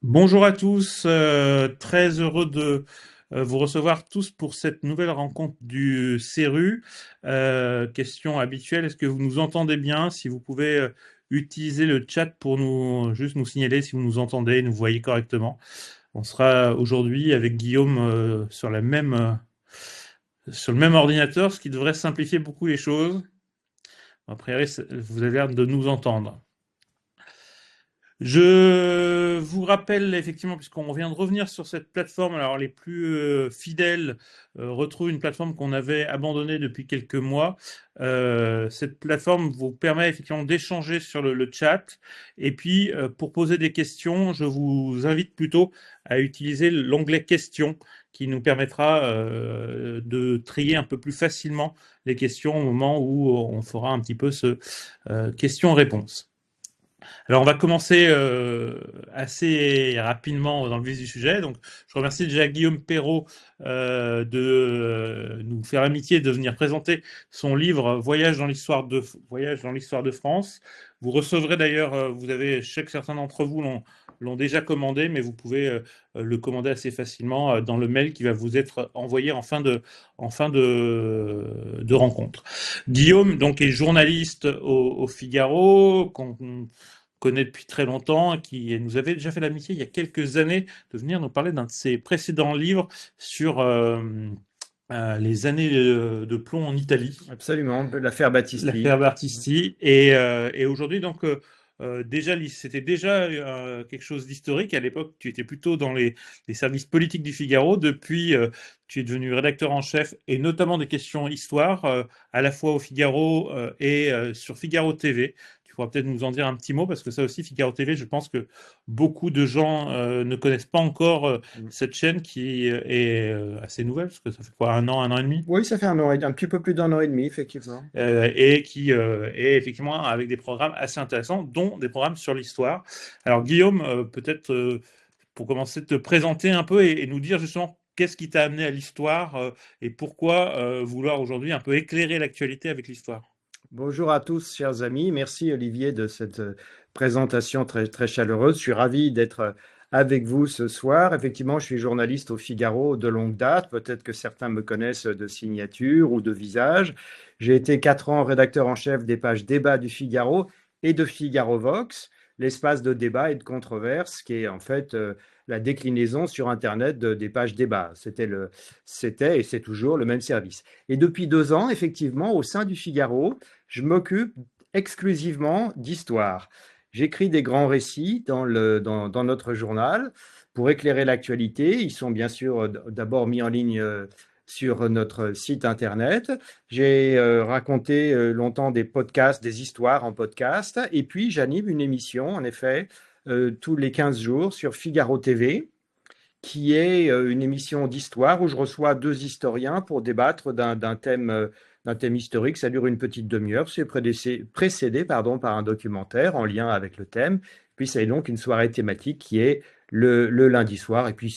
Bonjour à tous, très heureux de vous recevoir tous pour cette nouvelle rencontre du CERU. Question habituelle, est-ce que vous nous entendez bien? Si vous pouvez utiliser le chat pour juste nous signaler si vous nous entendez, nous voyez correctement. On sera aujourd'hui avec Guillaume sur le même ordinateur, ce qui devrait simplifier beaucoup les choses. A priori, vous avez l'air de nous entendre. Je vous rappelle effectivement, puisqu'on vient de revenir sur cette plateforme, alors les plus fidèles retrouvent une plateforme qu'on avait abandonnée depuis quelques mois. Cette plateforme vous permet effectivement d'échanger sur le chat. Et puis, pour poser des questions, je vous invite plutôt à utiliser l'onglet questions qui nous permettra de trier un peu plus facilement les questions au moment où on fera un petit peu ce questions-réponses. Alors, on va commencer assez rapidement dans le vif du sujet. Donc, je remercie déjà Guillaume Perrault de nous faire l'amitié de venir présenter son livre Voyage dans l'histoire de France. Vous recevrez d'ailleurs, je sais que certains d'entre vous l'ont déjà commandé, mais vous pouvez le commander assez facilement dans le mail qui va vous être envoyé en fin de rencontre. Guillaume, donc, est journaliste au Figaro, qu'on connaît depuis très longtemps, qui nous avait déjà fait l'amitié il y a quelques années de venir nous parler d'un de ses précédents livres sur les années de plomb en Italie, Absolument, l'affaire Battisti. l'affaire Battisti. Et aujourd'hui, donc, c'était déjà quelque chose d'historique. À l'époque, tu étais plutôt dans les services politiques du Figaro. Depuis, tu es devenu rédacteur en chef et notamment des questions histoire, à la fois au Figaro et sur Figaro TV. Tu pourras peut-être nous en dire un petit mot parce que ça aussi, Figaro TV, je pense que beaucoup de gens ne connaissent pas encore cette chaîne qui est assez nouvelle parce que ça fait quoi, un an et demi? Oui, ça fait un petit peu plus d'un an et demi, effectivement. Et qui est effectivement avec des programmes assez intéressants, dont des programmes sur l'histoire. Alors Guillaume, peut-être pour commencer, te présenter un peu et nous dire justement qu'est-ce qui t'a amené à l'histoire et pourquoi vouloir aujourd'hui un peu éclairer l'actualité avec l'histoire. Bonjour à tous, chers amis. Merci, Olivier, de cette présentation très, très chaleureuse. Je suis ravi d'être avec vous ce soir. Effectivement, je suis journaliste au Figaro de longue date. Peut-être que certains me connaissent de signature ou de visage. J'ai été 4 ans rédacteur en chef des pages débat du Figaro et de Figaro Vox, l'espace de débat et de controverse, qui est en fait la déclinaison sur Internet des pages débat. C'était et c'est toujours le même service. Et depuis 2 ans, effectivement, au sein du Figaro, je m'occupe exclusivement d'histoire. J'écris des grands récits dans notre journal pour éclairer l'actualité. Ils sont bien sûr d'abord mis en ligne sur notre site internet. J'ai raconté longtemps des podcasts, des histoires en podcast. Et puis j'anime une émission, en effet, tous les 15 jours sur Figaro TV, qui est une émission d'histoire où je reçois deux historiens pour débattre d'un thème historique. Ça dure une petite demi-heure. C'est précédé par un documentaire en lien avec le thème. Puis c'est donc une soirée thématique qui est le lundi soir. Et puis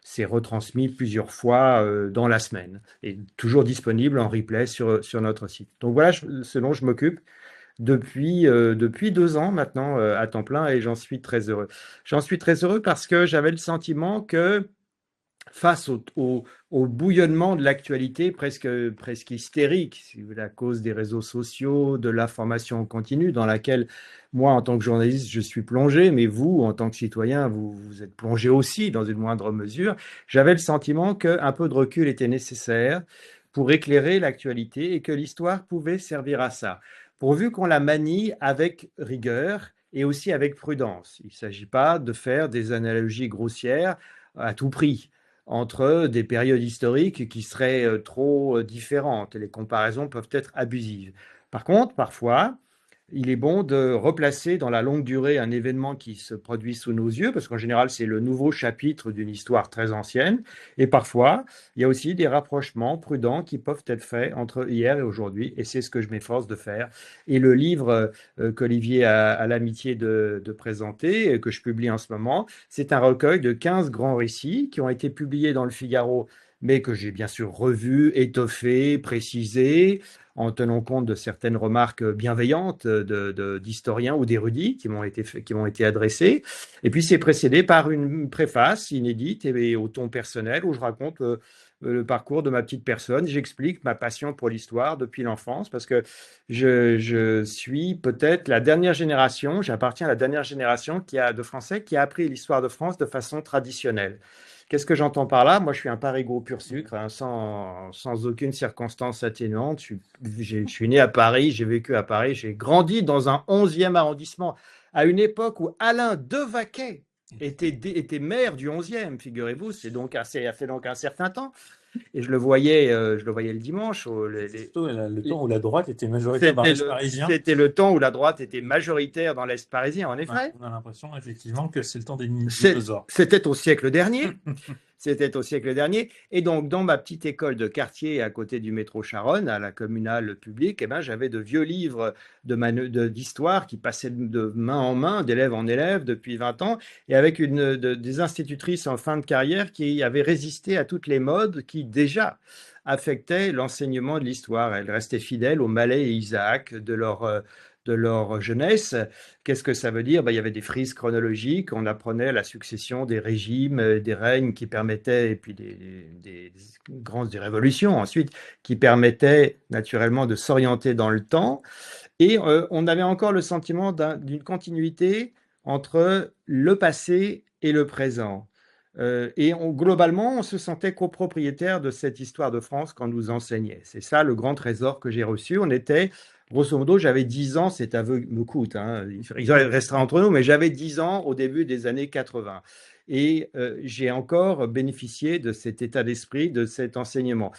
c'est retransmis plusieurs fois dans la semaine et toujours disponible en replay sur notre site. Donc voilà ce dont je m'occupe depuis 2 ans maintenant à temps plein et j'en suis très heureux. J'en suis très heureux parce que j'avais le sentiment que face au bouillonnement de l'actualité presque hystérique, à cause des réseaux sociaux, de l'information continue dans laquelle moi, en tant que journaliste, je suis plongé, mais vous, en tant que citoyen, vous êtes plongé aussi dans une moindre mesure. J'avais le sentiment qu'un peu de recul était nécessaire pour éclairer l'actualité et que l'histoire pouvait servir à ça, pourvu qu'on la manie avec rigueur et aussi avec prudence. Il ne s'agit pas de faire des analogies grossières à tout prix entre des périodes historiques qui seraient trop différentes. Et les comparaisons peuvent être abusives. Par contre, parfois, il est bon de replacer dans la longue durée un événement qui se produit sous nos yeux, parce qu'en général, c'est le nouveau chapitre d'une histoire très ancienne. Et parfois, il y a aussi des rapprochements prudents qui peuvent être faits entre hier et aujourd'hui, et c'est ce que je m'efforce de faire. Et le livre qu'Olivier a l'amitié de présenter, que je publie en ce moment, c'est un recueil de 15 grands récits qui ont été publiés dans le Figaro mais que j'ai bien sûr revu, étoffé, précisé, en tenant compte de certaines remarques bienveillantes d'historiens ou d'érudits qui m'ont été adressées. Et puis c'est précédé par une préface inédite et au ton personnel où je raconte le parcours de ma petite personne. J'explique ma passion pour l'histoire depuis l'enfance parce que je suis peut-être la dernière génération, j'appartiens à la dernière génération de Français qui a appris l'histoire de France de façon traditionnelle. Qu'est-ce que j'entends par là? Moi, je suis un Parigot pur sucre, hein, sans aucune circonstance atténuante. Je suis né à Paris, j'ai vécu à Paris, j'ai grandi dans un 11e arrondissement, à une époque où Alain Devaquet était maire du 11e, figurez-vous. Ça fait donc un certain temps. Et je le voyais le dimanche. C'est plutôt le temps où la droite était majoritaire dans l'Est parisien. C'était le temps où la droite était majoritaire dans l'Est parisien, en effet. On a l'impression effectivement que c'est le temps des dinosaures. C'était au siècle dernier. C'était au siècle dernier. Et donc, dans ma petite école de quartier à côté du métro Charonne, à la communale publique, eh ben, j'avais de vieux livres d'histoire qui passaient de main en main, d'élève en élève depuis 20 ans, et avec des institutrices en fin de carrière qui avaient résisté à toutes les modes qui déjà affectaient l'enseignement de l'histoire. Elles restaient fidèles au Mallet et Isaac de leur jeunesse. Qu'est-ce que ça veut dire? Ben, il y avait des frises chronologiques, on apprenait la succession des régimes, des règnes qui permettaient, et puis des révolutions ensuite, qui permettaient naturellement de s'orienter dans le temps. Et on avait encore le sentiment d'une continuité entre le passé et le présent. Globalement, on se sentait copropriétaire de cette histoire de France qu'on nous enseignait. C'est ça le grand trésor que j'ai reçu. On était, grosso modo, j'avais 10 ans, cet aveu me coûte, hein, il restera entre nous, mais j'avais 10 ans au début des années 80. Et j'ai encore bénéficié de cet état d'esprit, de cet enseignement.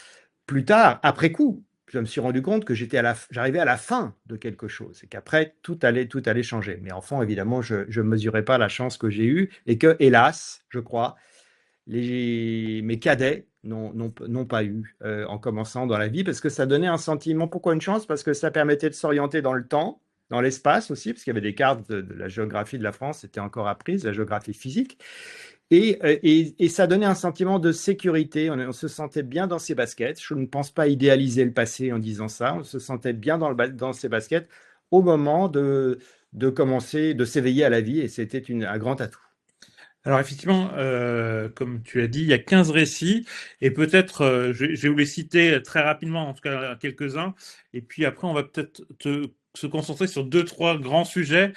Plus tard, après coup, je me suis rendu compte que j'arrivais à la fin de quelque chose et qu'après, tout allait changer. Mais enfant, évidemment, je ne mesurais pas la chance que j'ai eue et que, hélas, je crois, mes cadets n'ont pas eu en commençant dans la vie parce que ça donnait un sentiment. Pourquoi une chance? Parce que ça permettait de s'orienter dans le temps, dans l'espace aussi, parce qu'il y avait des cartes de la géographie de la France, c'était encore apprise, la géographie physique. Et ça donnait un sentiment de sécurité. On se sentait bien dans ses baskets. Je ne pense pas idéaliser le passé en disant ça. On se sentait bien dans ses baskets au moment de commencer, de s'éveiller à la vie. Et c'était un grand atout. Alors effectivement, comme tu as dit, il y a 15 récits et peut-être, je vais vous les citer très rapidement, en tout cas quelques-uns, et puis après on va peut-être se concentrer sur deux, trois grands sujets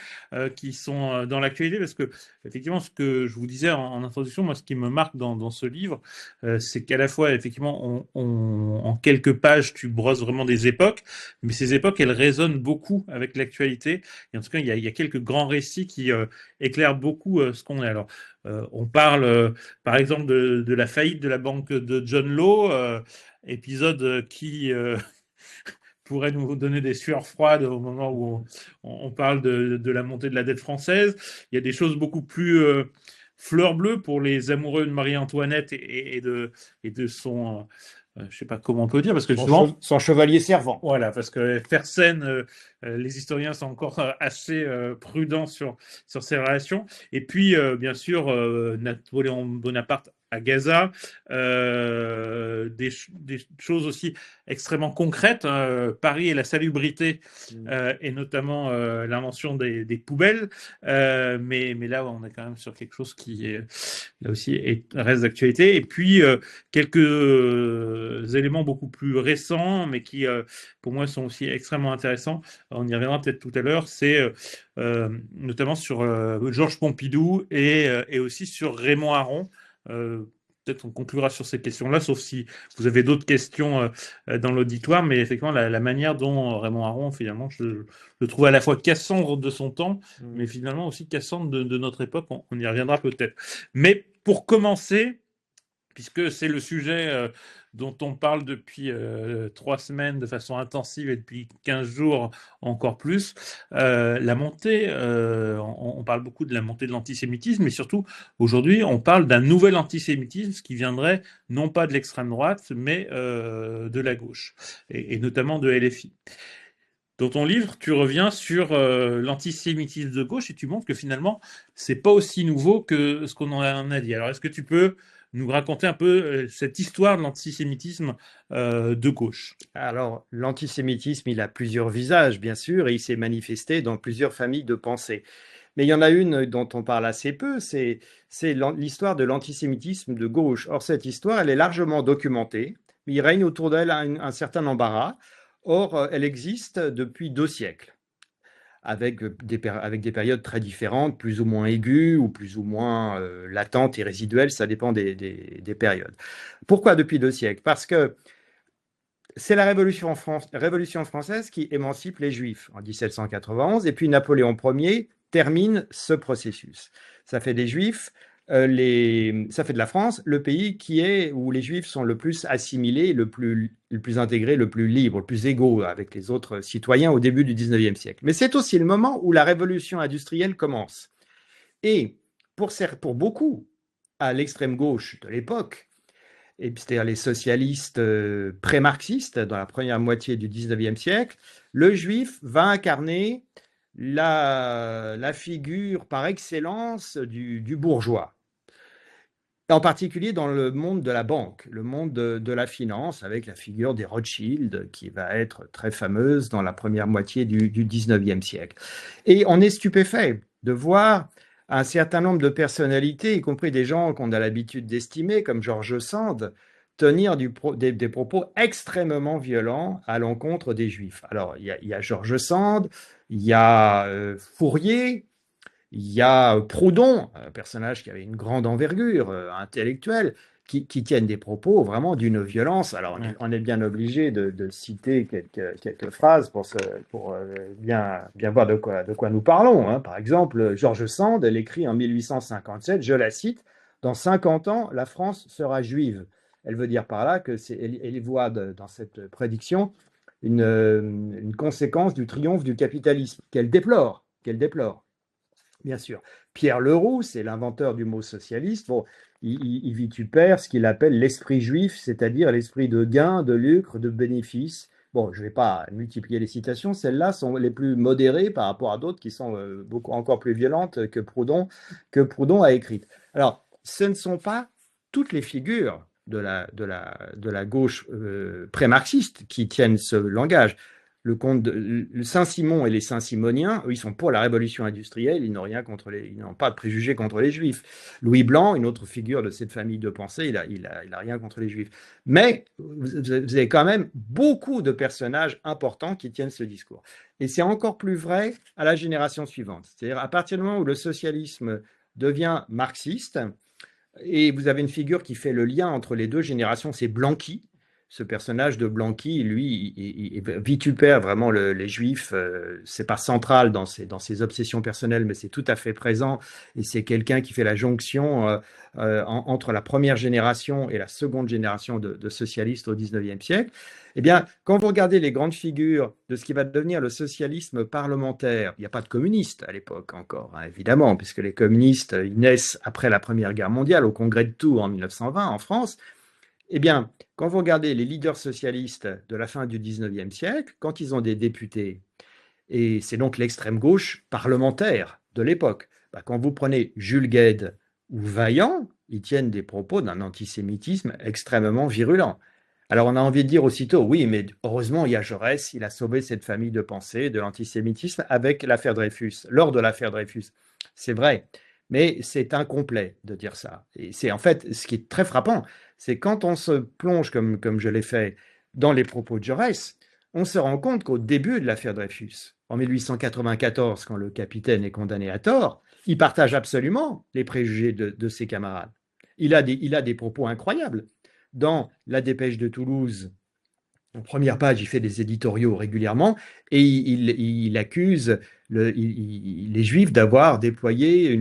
qui sont dans l'actualité, parce que effectivement, ce que je vous disais en introduction, moi, ce qui me marque dans ce livre, c'est qu'à la fois, effectivement, en quelques pages, tu brosses vraiment des époques, mais ces époques, elles résonnent beaucoup avec l'actualité. Et en tout cas, il y a quelques grands récits qui éclairent beaucoup ce qu'on est. Alors, on parle, par exemple, de la faillite de la banque de John Law, épisode qui pourrait nous donner des sueurs froides au moment où on parle de la montée de la dette française. Il y a des choses beaucoup plus fleur bleue pour les amoureux de Marie-Antoinette et de son... je ne sais pas comment on peut dire, parce que justement... Son chevalier servant. Voilà, parce que Fersen, les historiens sont encore assez prudents sur ces relations. Et puis, bien sûr, Napoléon Bonaparte à Gaza, des choses aussi extrêmement concrètes, Paris et la salubrité, et notamment l'invention des poubelles. Mais là, on est quand même sur quelque chose qui est, là aussi reste d'actualité. Et puis, quelques éléments beaucoup plus récents, mais qui, pour moi, sont aussi extrêmement intéressants. On y reviendra peut-être tout à l'heure. C'est notamment sur Georges Pompidou et aussi sur Raymond Aron. Peut-être on conclura sur ces questions-là, sauf si vous avez d'autres questions dans l'auditoire, mais effectivement, la manière dont Raymond Aron, finalement, je le trouve à la fois Cassandre de son temps, mais finalement aussi Cassandre de notre époque, on y reviendra peut-être. Mais pour commencer, puisque c'est le sujet dont on parle depuis 3 semaines de façon intensive et depuis 15 jours encore plus, la montée, on parle beaucoup de la montée de l'antisémitisme, mais surtout aujourd'hui on parle d'un nouvel antisémitisme qui viendrait non pas de l'extrême droite, mais de la gauche, et notamment de LFI. Dans ton livre, tu reviens sur l'antisémitisme de gauche et tu montres que finalement, c'est pas aussi nouveau que ce qu'on en a dit. Alors, est-ce que tu peux nous raconter un peu cette histoire de l'antisémitisme de gauche. Alors, l'antisémitisme, il a plusieurs visages, bien sûr, et il s'est manifesté dans plusieurs familles de pensée. Mais il y en a une dont on parle assez peu, c'est l'histoire de l'antisémitisme de gauche. Or, cette histoire, elle est largement documentée, mais il règne autour d'elle un certain embarras. Or, elle existe depuis 2 siècles, avec des périodes très différentes, plus ou moins aiguës ou plus ou moins latentes et résiduelles, ça dépend des périodes. Pourquoi depuis 2 siècles? Parce que c'est la Révolution française qui émancipe les Juifs en 1791, et puis Napoléon Ier termine ce processus. Ça fait des Juifs, ça fait de la France le pays où les Juifs sont le plus assimilés, le plus intégrés, le plus libre, le plus égaux avec les autres citoyens au début du 19e siècle. Mais c'est aussi le moment où la révolution industrielle commence. Et pour beaucoup, à l'extrême gauche de l'époque, c'est-à-dire les socialistes pré-marxistes dans la première moitié du 19e siècle, le juif va incarner la figure par excellence du bourgeois, en particulier dans le monde de la banque, le monde de la finance, avec la figure des Rothschild, qui va être très fameuse dans la première moitié du 19e siècle. Et on est stupéfait de voir un certain nombre de personnalités, y compris des gens qu'on a l'habitude d'estimer, comme George Sand, tenir des propos extrêmement violents à l'encontre des Juifs. Alors, il y a George Sand, il y a Fourier, il y a Proudhon, un personnage qui avait une grande envergure intellectuelle, qui tiennent des propos vraiment d'une violence. Alors, on est bien obligé de citer quelques phrases pour bien voir de quoi nous parlons, hein. Par exemple, George Sand, elle écrit en 1857, je la cite, dans 50 ans, la France sera juive. Elle veut dire par là elle voit dans cette prédiction une conséquence du triomphe du capitalisme qu'elle déplore, bien sûr. Pierre Leroux, c'est l'inventeur du mot socialiste. Bon, il vitupère ce qu'il appelle l'esprit juif, c'est-à-dire l'esprit de gain, de lucre, de bénéfice. Bon, je ne vais pas multiplier les citations, celles-là sont les plus modérées par rapport à d'autres qui sont encore plus violentes que Proudhon a écrites. Alors, ce ne sont pas toutes les figures de la gauche pré-marxiste qui tiennent ce langage. Le Saint-Simon et les Saint-Simoniens, eux, ils sont pour la révolution industrielle, ils n'ont pas de préjugés contre les Juifs. Louis Blanc, une autre figure de cette famille de pensée, il a rien contre les Juifs. Mais vous avez quand même beaucoup de personnages importants qui tiennent ce discours. Et c'est encore plus vrai à la génération suivante. C'est-à-dire à partir du moment où le socialisme devient marxiste, et vous avez une figure qui fait le lien entre les deux générations, c'est Blanqui. Ce personnage de Blanqui, lui, il vitupère vraiment les Juifs. C'est pas central dans ses obsessions personnelles, mais c'est tout à fait présent. Et c'est quelqu'un qui fait la jonction entre la première génération et la seconde génération de socialistes au XIXe siècle. Eh bien, quand vous regardez les grandes figures de ce qui va devenir le socialisme parlementaire, il n'y a pas de communistes à l'époque encore, hein, évidemment, puisque les communistes ils naissent après la Première Guerre mondiale, au Congrès de Tours en 1920 en France. Eh bien, quand vous regardez les leaders socialistes de la fin du XIXe siècle, quand ils ont des députés, et c'est donc l'extrême gauche parlementaire de l'époque, quand vous prenez Jules Guesde ou Vaillant, ils tiennent des propos d'un antisémitisme extrêmement virulent. Alors on a envie de dire aussitôt, oui, mais heureusement, il y a Jaurès, il a sauvé cette famille de pensée de l'antisémitisme avec l'affaire Dreyfus, lors de l'affaire Dreyfus. C'est vrai, mais c'est incomplet de dire ça. Et c'est en fait, ce qui est très frappant, c'est quand on se plonge, comme je l'ai fait, dans les propos de Jaurès, on se rend compte qu'au début de l'affaire Dreyfus, en 1894, quand le capitaine est condamné à tort, il partage absolument les préjugés de ses camarades. Il a des propos incroyables. Dans La Dépêche de Toulouse, en première page, il fait des éditoriaux régulièrement et il accuse les Juifs d'avoir déployé,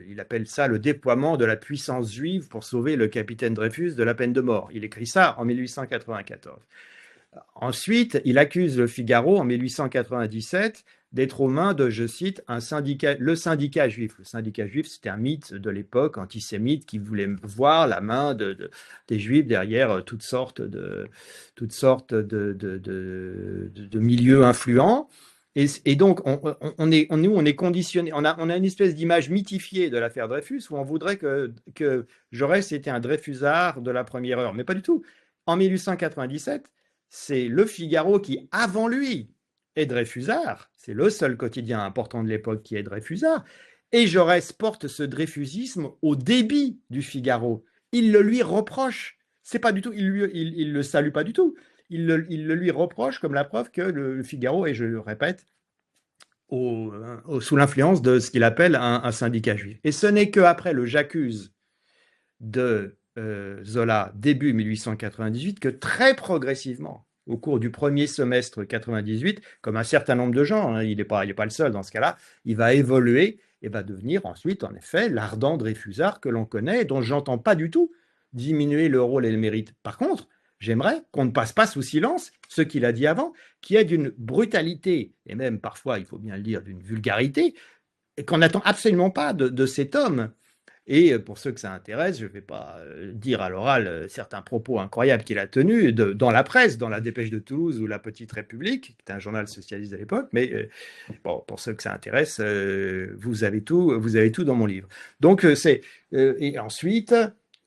il appelle ça le déploiement de la puissance juive pour sauver le capitaine Dreyfus de la peine de mort. Il écrit ça en 1894. Ensuite, il accuse le Figaro en 1897 d'être aux mains de, je cite, le syndicat juif. Le syndicat juif, c'était un mythe de l'époque antisémite qui voulait voir la main des juifs derrière toutes sortes de milieux influents. Et donc, nous, on est conditionné, on a une espèce d'image mythifiée de l'affaire Dreyfus où on voudrait que Jaurès était un Dreyfusard de la première heure, mais pas du tout. En 1897, c'est Le Figaro qui, avant lui, est Dreyfusard. C'est le seul quotidien important de l'époque qui est Dreyfusard. Et Jaurès porte ce dreyfusisme au débit du Figaro. Il le lui reproche. C'est pas du tout, il le salue pas du tout. Il le lui reproche comme la preuve que le Figaro est, je le répète, sous l'influence de ce qu'il appelle un syndicat juif. Et ce n'est qu'après le J'accuse de Zola, début 1898, que très progressivement, au cours du premier semestre 98, comme un certain nombre de gens, hein, il n'est pas le seul dans ce cas-là, il va évoluer et va devenir ensuite, en effet, l'ardent Dreyfusard que l'on connaît et dont j'entends pas du tout diminuer le rôle et le mérite. Par contre, j'aimerais qu'on ne passe pas sous silence ce qu'il a dit avant, qui est d'une brutalité, et même parfois, il faut bien le dire, d'une vulgarité, et qu'on n'attend absolument pas de cet homme. Et pour ceux que ça intéresse, je ne vais pas dire à l'oral certains propos incroyables qu'il a tenus dans la presse, dans la Dépêche de Toulouse ou la Petite République, qui était un journal socialiste à l'époque, mais bon, pour ceux que ça intéresse, vous avez tout dans mon livre. Donc, et ensuite,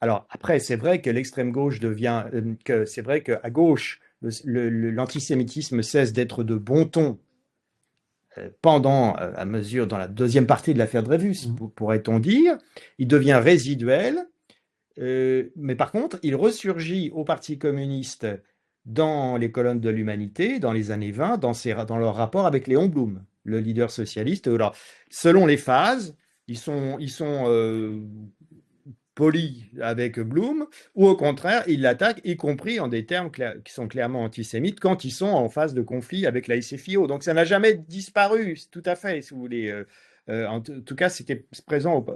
alors après, c'est vrai que l'extrême gauche devient, c'est vrai qu'à gauche, l'antisémitisme cesse d'être de bon ton pendant, à mesure, dans la deuxième partie de l'affaire Dreyfus, pourrait-on dire, il devient résiduel, mais par contre, il ressurgit au Parti communiste dans les colonnes de l'Humanité, dans les années 20, dans leur rapport avec Léon Blum, le leader socialiste. Alors, selon les phases, ils sont polis avec Blum, ou au contraire, ils l'attaquent, y compris en des termes qui sont clairement antisémites, quand ils sont en phase de conflit avec la SFIO. Donc ça n'a jamais disparu, tout à fait, si vous voulez. En tout cas, c'était présent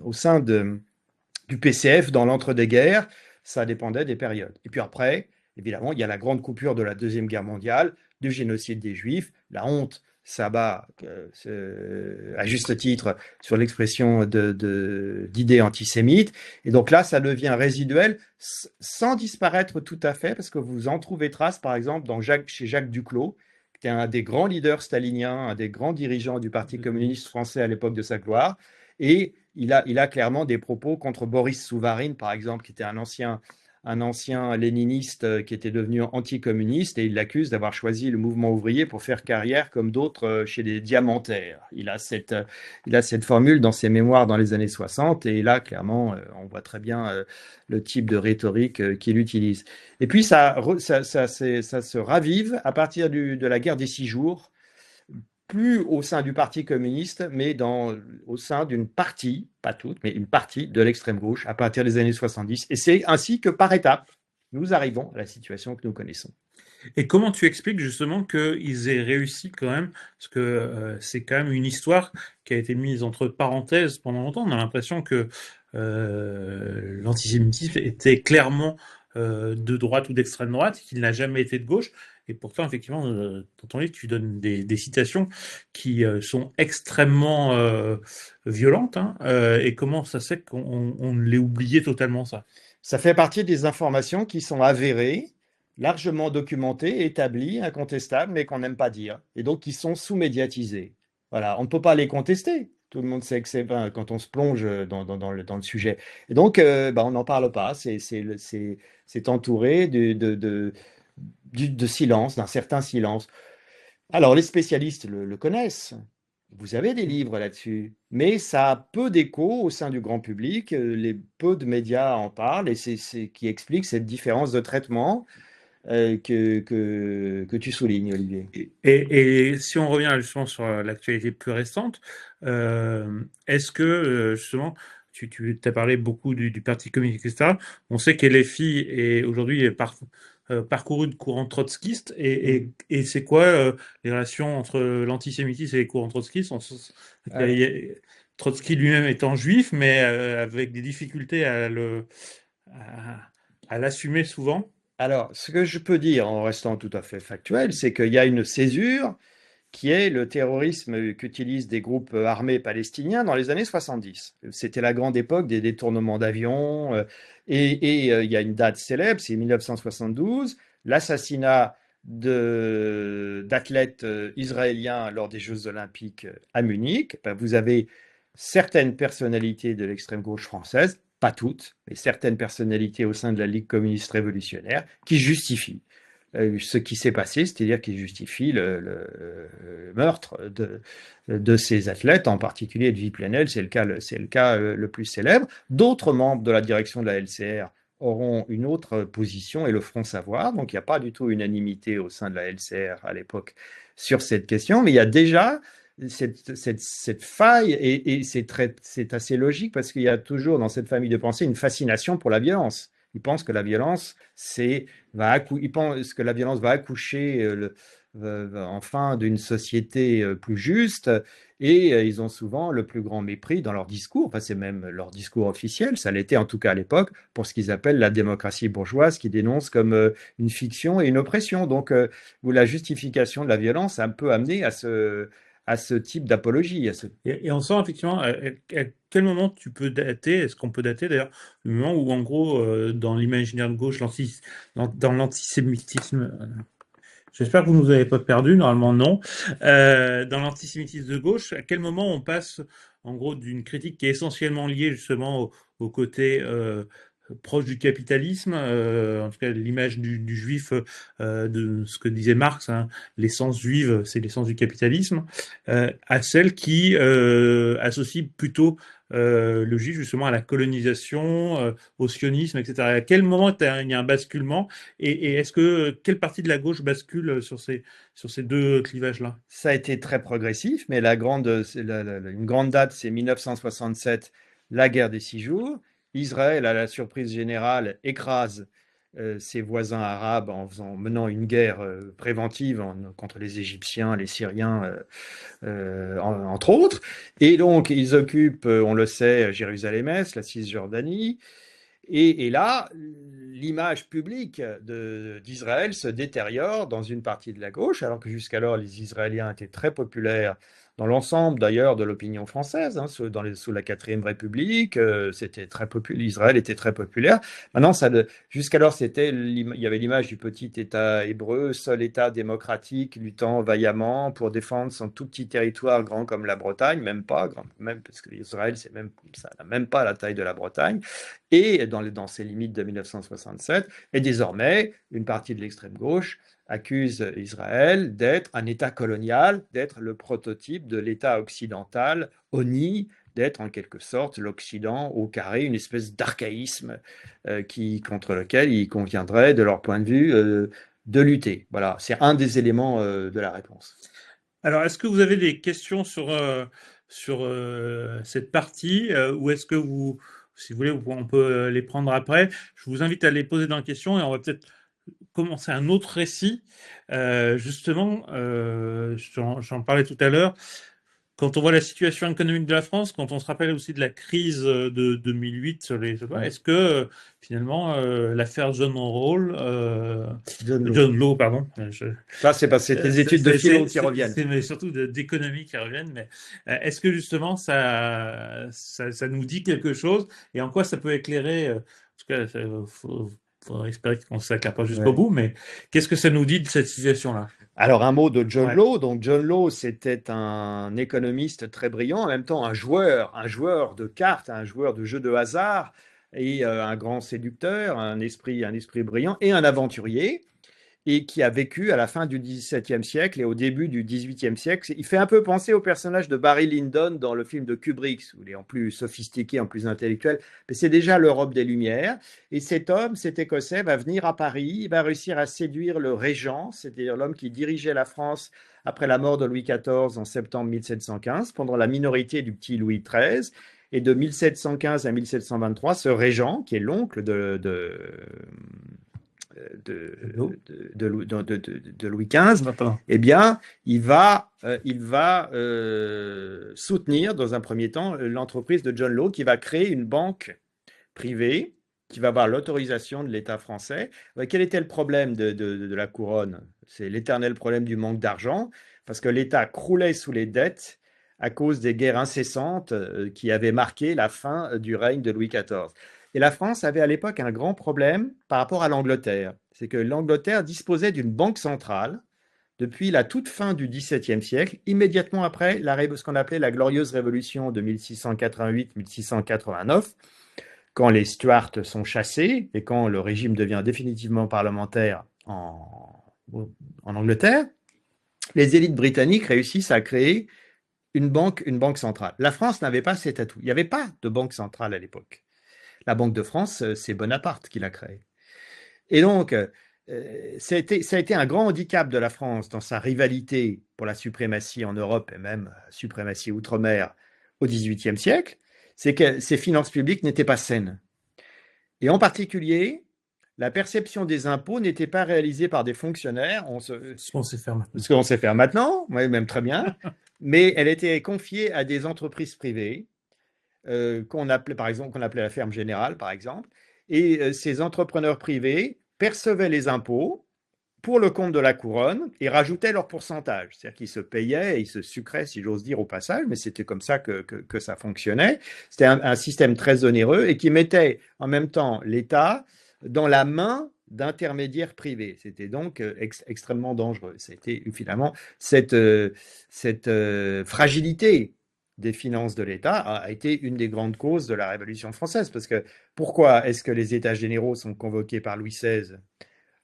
au sein du PCF dans l'entre-deux-guerres, ça dépendait des périodes. Et puis après, évidemment, il y a la grande coupure de la Deuxième Guerre mondiale, du génocide des Juifs, la honte s'abat, à juste titre, sur l'expression d'idées antisémites. Et donc là, ça devient résiduel, sans disparaître tout à fait, parce que vous en trouvez trace, par exemple, chez Jacques Duclos, qui était un des grands leaders staliniens, un des grands dirigeants du Parti communiste français à l'époque de sa gloire. Et il a clairement des propos contre Boris Souvarine, par exemple, qui était un ancien léniniste qui était devenu anticommuniste, et il l'accuse d'avoir choisi le mouvement ouvrier pour faire carrière comme d'autres chez les diamantaires. Il a cette formule dans ses mémoires dans les années 60, et là, clairement, on voit très bien le type de rhétorique qu'il utilise. Et puis, ça se ravive à partir de la guerre des 6 jours, plus au sein du Parti communiste, mais au sein d'une partie, pas toute, mais une partie de l'extrême gauche à partir des années 70. Et c'est ainsi que par étapes, nous arrivons à la situation que nous connaissons. Et comment tu expliques justement qu'ils aient réussi quand même, parce que c'est quand même une histoire qui a été mise entre parenthèses pendant longtemps. On a l'impression que l'antisémitisme était clairement de droite ou d'extrême droite, qu'il n'a jamais été de gauche. Et pourtant, effectivement, dans ton livre, tu donnes des citations qui sont extrêmement violentes. Hein, et comment ça se fait qu'on l'ait oublié totalement, ça? Ça fait partie des informations qui sont avérées, largement documentées, établies, incontestables, mais qu'on n'aime pas dire, et donc qui sont sous-médiatisées. Voilà, on ne peut pas les contester. Tout le monde sait que c'est ben, quand on se plonge dans le sujet. Et donc, on n'en parle pas. C'est entouré de silence, d'un certain silence. Alors, les spécialistes le connaissent. Vous avez des livres là-dessus, mais ça a peu d'écho au sein du grand public. Peu de médias en parlent, et c'est ce qui explique cette différence de traitement que tu soulignes, Olivier. Et si on revient justement sur l'actualité plus récente, est-ce que justement, tu as parlé beaucoup du Parti communiste, etc. On sait que LFI est aujourd'hui parcouru de courants trotskistes, et c'est quoi les relations entre l'antisémitisme et les courants trotskistes? Trotsky lui-même étant juif, mais avec des difficultés à l'assumer souvent. Alors, ce que je peux dire en restant tout à fait factuel, c'est qu'il y a une césure qui est le terrorisme qu'utilisent des groupes armés palestiniens dans les années 70. C'était la grande époque des détournements d'avions, et il y a une date célèbre, c'est 1972, l'assassinat d'athlètes israéliens lors des Jeux olympiques à Munich, ben, vous avez certaines personnalités de l'extrême gauche française, pas toutes, mais certaines personnalités au sein de la Ligue communiste révolutionnaire qui justifient ce qui s'est passé, c'est-à-dire qui justifie le meurtre de ces athlètes, en particulier Edwy Plenel, c'est le cas le plus célèbre. D'autres membres de la direction de la LCR auront une autre position et le feront savoir. Donc il n'y a pas du tout unanimité au sein de la LCR à l'époque sur cette question, mais il y a déjà cette faille, et c'est assez logique parce qu'il y a toujours dans cette famille de pensée une fascination pour la violence. Ils pensent que la violence, ils pensent que la violence va accoucher enfin d'une société plus juste, et ils ont souvent le plus grand mépris dans leur discours, enfin, c'est même leur discours officiel, ça l'était en tout cas à l'époque, pour ce qu'ils appellent la démocratie bourgeoise, qui dénonce comme une fiction et une oppression. Donc, où la justification de la violence a un peu amené à ce type d'apologie. Et on sent effectivement à quel moment tu peux dater, est-ce qu'on peut dater d'ailleurs, le moment où en gros, dans l'imaginaire de gauche, dans l'antisémitisme, j'espère que vous ne nous avez pas perdu, normalement non, dans l'antisémitisme de gauche, à quel moment on passe en gros d'une critique qui est essentiellement liée justement au côté proche du capitalisme, en tout cas l'image du juif, de ce que disait Marx, hein, l'essence juive, c'est l'essence du capitalisme, à celle qui associe plutôt le juif justement à la colonisation, au sionisme, etc. À quel moment il y a un basculement et est-ce que quelle partie de la gauche bascule sur ces deux clivages-là? Ça a été très progressif, mais une grande date, c'est 1967, la guerre des 6 jours. Israël, à la surprise générale, écrase ses voisins arabes menant une guerre préventive contre les Égyptiens, les Syriens, entre autres. Et donc, ils occupent, on le sait, Jérusalem-Est, la Cisjordanie. Et là, l'image publique d'Israël se détériore dans une partie de la gauche, alors que jusqu'alors les Israéliens étaient très populaires dans l'ensemble d'ailleurs de l'opinion française, hein, sous la Quatrième République, Israël était très populaire. Maintenant, jusqu'alors, il y avait l'image du petit État hébreu, seul État démocratique luttant vaillamment pour défendre son tout petit territoire grand comme la Bretagne, même pas, même parce que Israël, ça n'a même pas la taille de la Bretagne, et dans ses limites de 1967. Et désormais, une partie de l'extrême gauche accuse Israël d'être un État colonial, d'être le prototype de l'État occidental, honni, d'être en quelque sorte l'Occident au carré, une espèce d'archaïsme contre lequel il conviendrait, de leur point de vue, de lutter. Voilà, c'est un des éléments de la réponse. Alors, est-ce que vous avez des questions sur cette partie ou est-ce que vous, si vous voulez, on peut les prendre après? Je vous invite à les poser dans la question et on va peut-être commencer un autre récit. Justement, j'en parlais tout à l'heure. Quand on voit la situation économique de la France, quand on se rappelle aussi de la crise de 2008 est-ce que finalement l'affaire John Law, pardon, Ça, c'est parce que c'est tes études de philo qui reviennent. C'est surtout d'économie qui reviennent, mais est-ce que justement ça nous dit quelque chose et en quoi ça peut éclairer, en tout cas, faudrait espérer qu'on ne s'éclaire pas jusqu'au bout, mais qu'est-ce que ça nous dit de cette situation-là? Alors, un mot de John Law. Donc, John Law, c'était un économiste très brillant, en même temps un joueur de cartes, un joueur de jeux de hasard, et un grand séducteur, un esprit brillant, et un aventurier, et qui a vécu à la fin du XVIIe siècle et au début du XVIIIe siècle. Il fait un peu penser au personnage de Barry Lyndon dans le film de Kubrick, où il est en plus sophistiqué, en plus intellectuel, mais c'est déjà l'Europe des Lumières. Et cet homme, cet Écossais, va venir à Paris, il va réussir à séduire le régent, c'est-à-dire l'homme qui dirigeait la France après la mort de Louis XIV en septembre 1715, pendant la minorité du petit Louis XIII. Et de 1715 à 1723, ce régent, qui est l'oncle de Louis XV, eh bien, il va soutenir dans un premier temps l'entreprise de John Law qui va créer une banque privée qui va avoir l'autorisation de l'État français. Quel était le problème de la couronne? C'est l'éternel problème du manque d'argent, parce que l'État croulait sous les dettes à cause des guerres incessantes qui avaient marqué la fin du règne de Louis XIV. Et la France avait à l'époque un grand problème par rapport à l'Angleterre. C'est que l'Angleterre disposait d'une banque centrale depuis la toute fin du XVIIe siècle, immédiatement après ce qu'on appelait la Glorieuse Révolution de 1688-1689, quand les Stuarts sont chassés et quand le régime devient définitivement parlementaire en Angleterre, les élites britanniques réussissent à créer une banque centrale. La France n'avait pas cet atout. Il n'y avait pas de banque centrale à l'époque. La Banque de France, c'est Bonaparte qui l'a créée. Et donc, ça a été un grand handicap de la France dans sa rivalité pour la suprématie en Europe et même suprématie outre-mer au XVIIIe siècle, c'est que ses finances publiques n'étaient pas saines. Et en particulier, la perception des impôts n'était pas réalisée par des fonctionnaires, Ce qu'on sait faire maintenant. ce qu'on sait faire maintenant, oui, même très bien, mais elle était confiée à des entreprises privées qu'on appelait la ferme générale, par exemple, et ces entrepreneurs privés percevaient les impôts pour le compte de la couronne et rajoutaient leur pourcentage. C'est-à-dire qu'ils se payaient et ils se sucraient, si j'ose dire, au passage, mais c'était comme ça que ça fonctionnait. C'était un système très onéreux et qui mettait en même temps l'État dans la main d'intermédiaires privés. C'était donc extrêmement dangereux. C'était finalement cette fragilité des finances de l'État a été une des grandes causes de la Révolution française. Parce que pourquoi est-ce que les États généraux sont convoqués par Louis XVI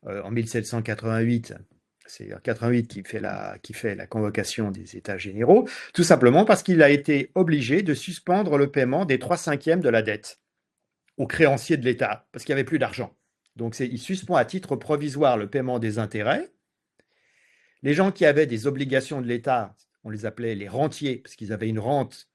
en 1788? C'est 88 qui fait la convocation des États généraux, tout simplement parce qu'il a été obligé de suspendre le paiement des 3/5 de la dette aux créanciers de l'État, parce qu'il n'y avait plus d'argent. Donc il suspend à titre provisoire le paiement des intérêts. Les gens qui avaient des obligations de l'État, on les appelait les rentiers, parce qu'ils avaient une rente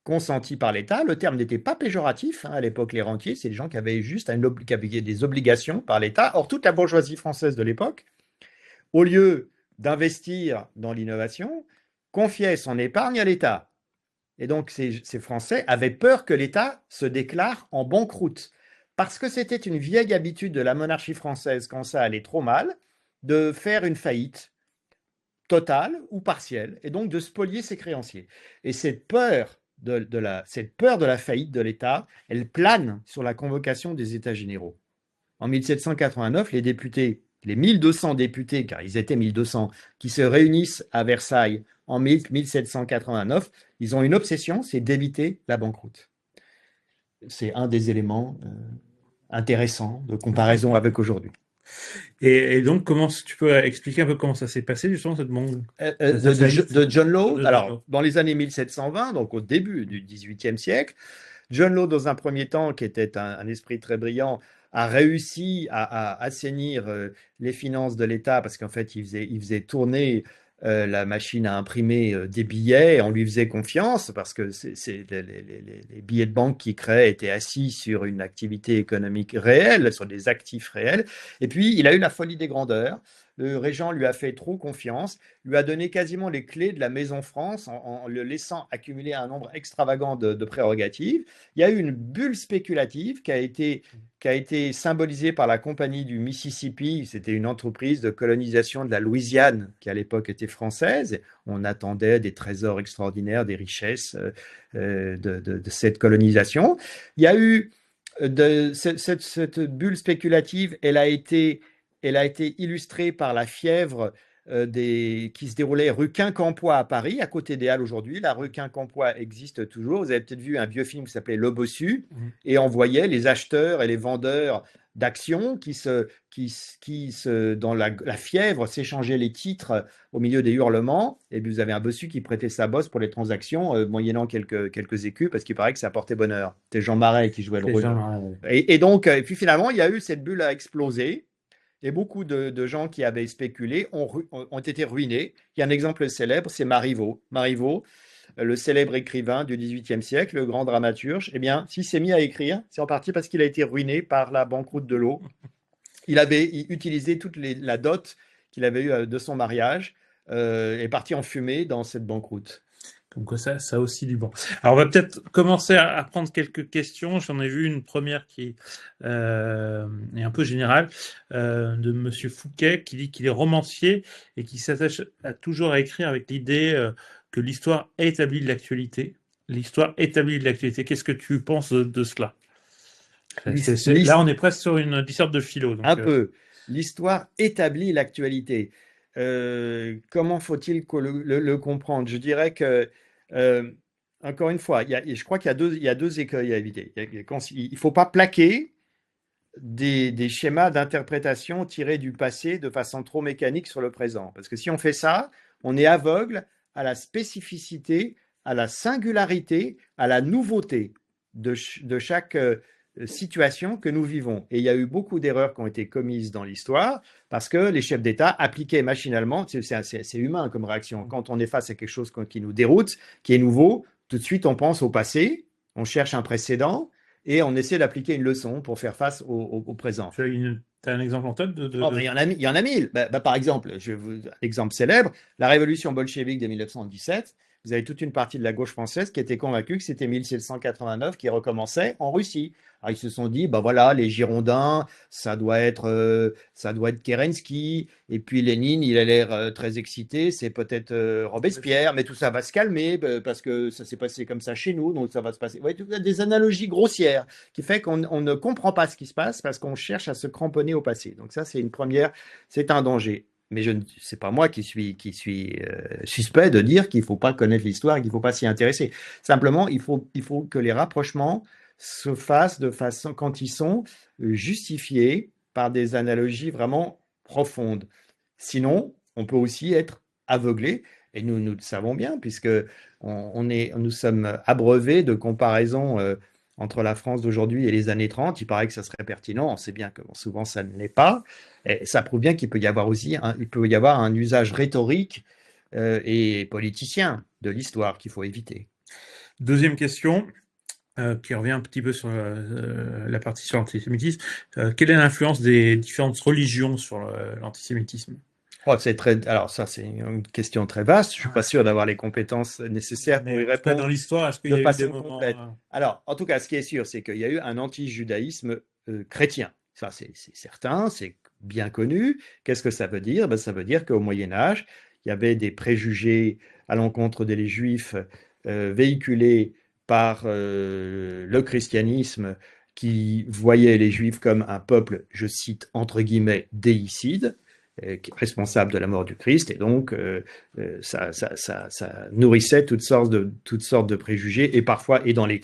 consentie par l'État. Le terme n'était pas péjoratif, à l'époque, les rentiers, c'est les gens qui avaient juste qui avaient des obligations par l'État. Or, toute la bourgeoisie française de l'époque, au lieu d'investir dans l'innovation, confiait son épargne à l'État. Et donc, ces Français avaient peur que l'État se déclare en banqueroute, parce que c'était une vieille habitude de la monarchie française, quand ça allait trop mal, de faire une faillite totale ou partielle, et donc de spolier ses créanciers. Et cette peur de la faillite de l'État, elle plane sur la convocation des États généraux. En 1789, les députés, les 1200 députés, car ils étaient 1200, qui se réunissent à Versailles en 1789, ils ont une obsession, c'est d'éviter la banqueroute. C'est un des éléments intéressants de comparaison avec aujourd'hui. Et donc, tu peux expliquer un peu comment ça s'est passé, justement, cette banque de John Law, alors dans les années 1720, donc au début du XVIIIe siècle, John Law, dans un premier temps, qui était un esprit très brillant, a réussi à assainir les finances de l'État parce qu'en fait, il faisait tourner la machine à imprimer des billets, on lui faisait confiance parce que les billets de banque qu'il créait étaient assis sur une activité économique réelle, sur des actifs réels. Et puis, il a eu la folie des grandeurs. Le régent lui a fait trop confiance, lui a donné quasiment les clés de la Maison France en le laissant accumuler un nombre extravagant de prérogatives. Il y a eu une bulle spéculative qui a été symbolisée par la Compagnie du Mississippi. C'était une entreprise de colonisation de la Louisiane qui à l'époque était française. On attendait des trésors extraordinaires, des richesses de cette colonisation. Il y a eu cette bulle spéculative, elle a été illustrée par la fièvre qui se déroulait rue Quincampoix à Paris, à côté des Halles aujourd'hui. La rue Quincampoix existe toujours. Vous avez peut-être vu un vieux film qui s'appelait Le Bossu, et on voyait les acheteurs et les vendeurs d'actions qui dans la fièvre, s'échangeaient les titres au milieu des hurlements. Et puis vous avez un bossu qui prêtait sa bosse pour les transactions, moyennant quelques écus, parce qu'il paraît que ça portait bonheur. C'était Jean Marais qui jouait le rôle. Et donc, puis finalement, il y a eu cette bulle a explosé. Et beaucoup de gens qui avaient spéculé ont été ruinés. Il y a un exemple célèbre, c'est Marivaux. Marivaux, le célèbre écrivain du XVIIIe siècle, le grand dramaturge, eh bien, s'il s'est mis à écrire, c'est en partie parce qu'il a été ruiné par la banqueroute de l'eau. Il avait utilisé toute la dot qu'il avait eue de son mariage, est parti en fumée dans cette banqueroute. Comme quoi ça a aussi du bon. Alors, on va peut-être commencer à prendre quelques questions. J'en ai vu une première qui est un peu générale, de Monsieur Fouquet, qui dit qu'il est romancier et qui s'attache toujours à écrire avec l'idée que l'histoire établit de l'actualité. L'histoire établie de l'actualité. Qu'est-ce que tu penses de cela? Là, on est presque sur une disserte de philo. Un peu. L'histoire établit l'actualité. Comment faut-il le comprendre? Je dirais que, encore une fois, je crois qu'il y a deux écueils à éviter. Il ne faut pas plaquer des schémas d'interprétation tirés du passé de façon trop mécanique sur le présent. Parce que si on fait ça, on est aveugle à la spécificité, à la singularité, à la nouveauté de chaque situation que nous vivons. Et il y a eu beaucoup d'erreurs qui ont été commises dans l'histoire parce que les chefs d'État appliquaient machinalement, c'est humain comme réaction, quand on est face à quelque chose qui nous déroute, qui est nouveau, tout de suite on pense au passé, on cherche un précédent, et on essaie d'appliquer une leçon pour faire face au présent. Tu as un exemple en tête Il y en a mille. Par exemple, exemple célèbre, la révolution bolchevique de 1917, vous avez toute une partie de la gauche française qui était convaincue que c'était 1789 qui recommençait en Russie. Alors, ils se sont dit, voilà, les Girondins, ça doit être Kerensky, et puis Lénine, il a l'air très excité, c'est peut-être Robespierre, mais tout ça va se calmer parce que ça s'est passé comme ça chez nous, donc ça va se passer. Ouais, des analogies grossières qui fait qu'on ne comprend pas ce qui se passe parce qu'on cherche à se cramponner au passé. Donc ça, c'est un danger. Mais c'est pas moi qui suis suspect de dire qu'il ne faut pas connaître l'histoire et qu'il ne faut pas s'y intéresser. Simplement, il faut que les rapprochements se fassent de façon quand ils sont justifiés par des analogies vraiment profondes. Sinon, on peut aussi être aveuglé, et nous le savons bien, puisque nous sommes abreuvés de comparaisons entre la France d'aujourd'hui et les années 30. Il paraît que ça serait pertinent, on sait bien que souvent ça ne l'est pas. Et ça prouve bien qu'il peut y avoir aussi un usage rhétorique et politicien de l'histoire qu'il faut éviter. Deuxième question, qui revient un petit peu sur la partie sur l'antisémitisme. Quelle est l'influence des différentes religions sur l'antisémitisme? Alors ça, c'est une question très vaste. Je ne suis pas sûr d'avoir les compétences nécessaires pour y répondre dans l'histoire, est-ce qu'il y a eu des moments complète. Alors, en tout cas, ce qui est sûr, c'est qu'il y a eu un anti-judaïsme chrétien. Ça, c'est certain, c'est bien connu. Qu'est-ce que ça veut dire? Ça veut dire qu'au Moyen-Âge, il y avait des préjugés à l'encontre des Juifs véhiculés par le christianisme qui voyait les Juifs comme un peuple, je cite entre guillemets, déicide, responsable de la mort du Christ, et donc ça nourrissait toutes sortes de préjugés, et parfois, et dans les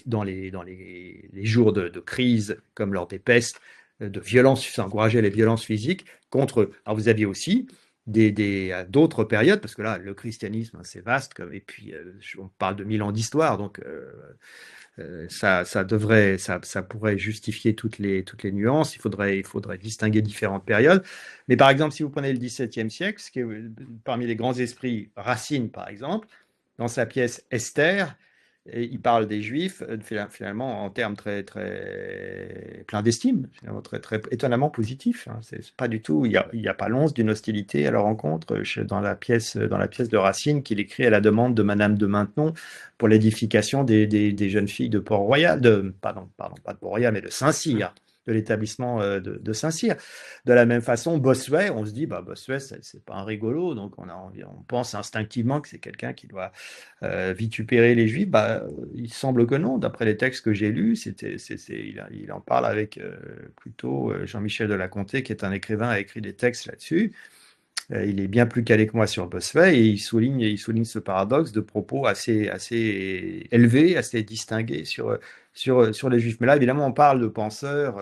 jours de crise, comme lors des pestes, de violence, ça encourageait les violences physiques contre eux. Alors vous aviez aussi d'autres périodes, parce que là, le christianisme, c'est vaste, et puis on parle de 1000 ans d'histoire, donc ça pourrait justifier toutes les nuances. Il faudrait distinguer différentes périodes. Mais par exemple, si vous prenez le XVIIe siècle, ce qui est parmi les grands esprits, Racine par exemple, dans sa pièce Esther, il parle des Juifs finalement en termes très très plein d'estime, très très étonnamment positif. C'est pas du tout, il y a pas l'once d'une hostilité à leur encontre dans la pièce de Racine qu'il écrit à la demande de Madame de Maintenon pour l'édification des jeunes filles de Port-Royal, pardon, pas de Port-Royal, mais de Saint-Cyr, de l'établissement de Saint-Cyr. De la même façon, Bossuet, on se dit, Bossuet, c'est pas un rigolo, donc on pense instinctivement que c'est quelqu'un qui doit vitupérer les Juifs. Il semble que non, d'après les textes que j'ai lus, il en parle avec plutôt Jean-Michel de La Comté, qui est un écrivain, a écrit des textes là-dessus. Il est bien plus calé que moi sur Bossuet, et il souligne ce paradoxe de propos assez élevés, assez distingués sur les Juifs. Mais là, évidemment, on parle de penseurs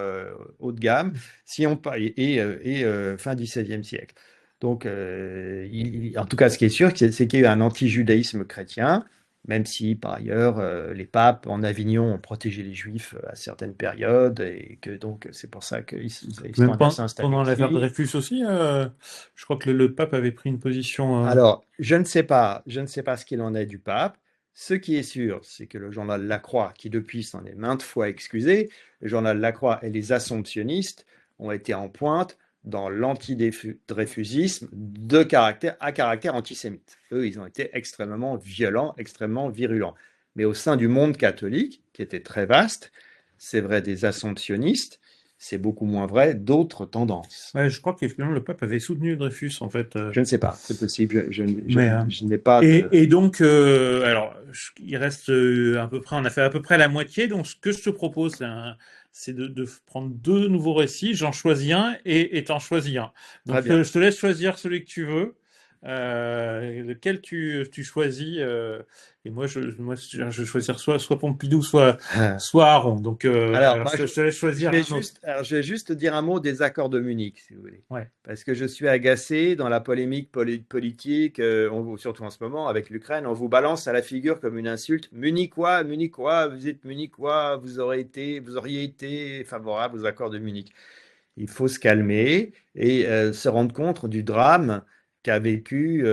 haut de gamme, fin XVIIe siècle. Donc, en tout cas, ce qui est sûr, c'est qu'il y a eu un anti-judaïsme chrétien, même si, par ailleurs, les papes en Avignon ont protégé les Juifs à certaines périodes, et que donc c'est pour ça qu'ils sont allés s'installer. Pendant l'affaire Dreyfus aussi, je crois que le pape avait pris une position. Alors, je ne sais pas ce qu'il en est du pape. Ce qui est sûr, c'est que le journal La Croix, qui depuis s'en est maintes fois excusé, le journal La Croix et les assomptionnistes ont été en pointe dans l'antidreyfusisme à caractère antisémite. Eux, ils ont été extrêmement violents, extrêmement virulents. Mais au sein du monde catholique, qui était très vaste, c'est vrai des assomptionnistes, c'est beaucoup moins vrai d'autres tendances. Ouais, je crois qu'effectivement, le pape avait soutenu Dreyfus, en fait. Je ne sais pas, c'est possible, Mais, je n'ai pas de... et donc, alors, il reste à peu près, on a fait à peu près la moitié. Donc, ce que je te propose, c'est de prendre deux nouveaux récits. J'en choisis un et t'en choisis un. Donc, Très bien. je te laisse choisir celui que tu veux, lequel tu choisis. Et moi, je vais choisir soit Pompidou, soit Aaron. Donc, Alors, alors, moi, je te laisse choisir un autre. je vais juste dire un mot des accords de Munich, si vous voulez. Ouais. Parce que je suis agacé dans la polémique politique, surtout en ce moment avec l'Ukraine, on vous balance à la figure comme une insulte. Munichois, Munichois, vous êtes Munichois, vous auriez été favorable aux accords de Munich. Il faut se calmer et se rendre compte du drame qu'a vécu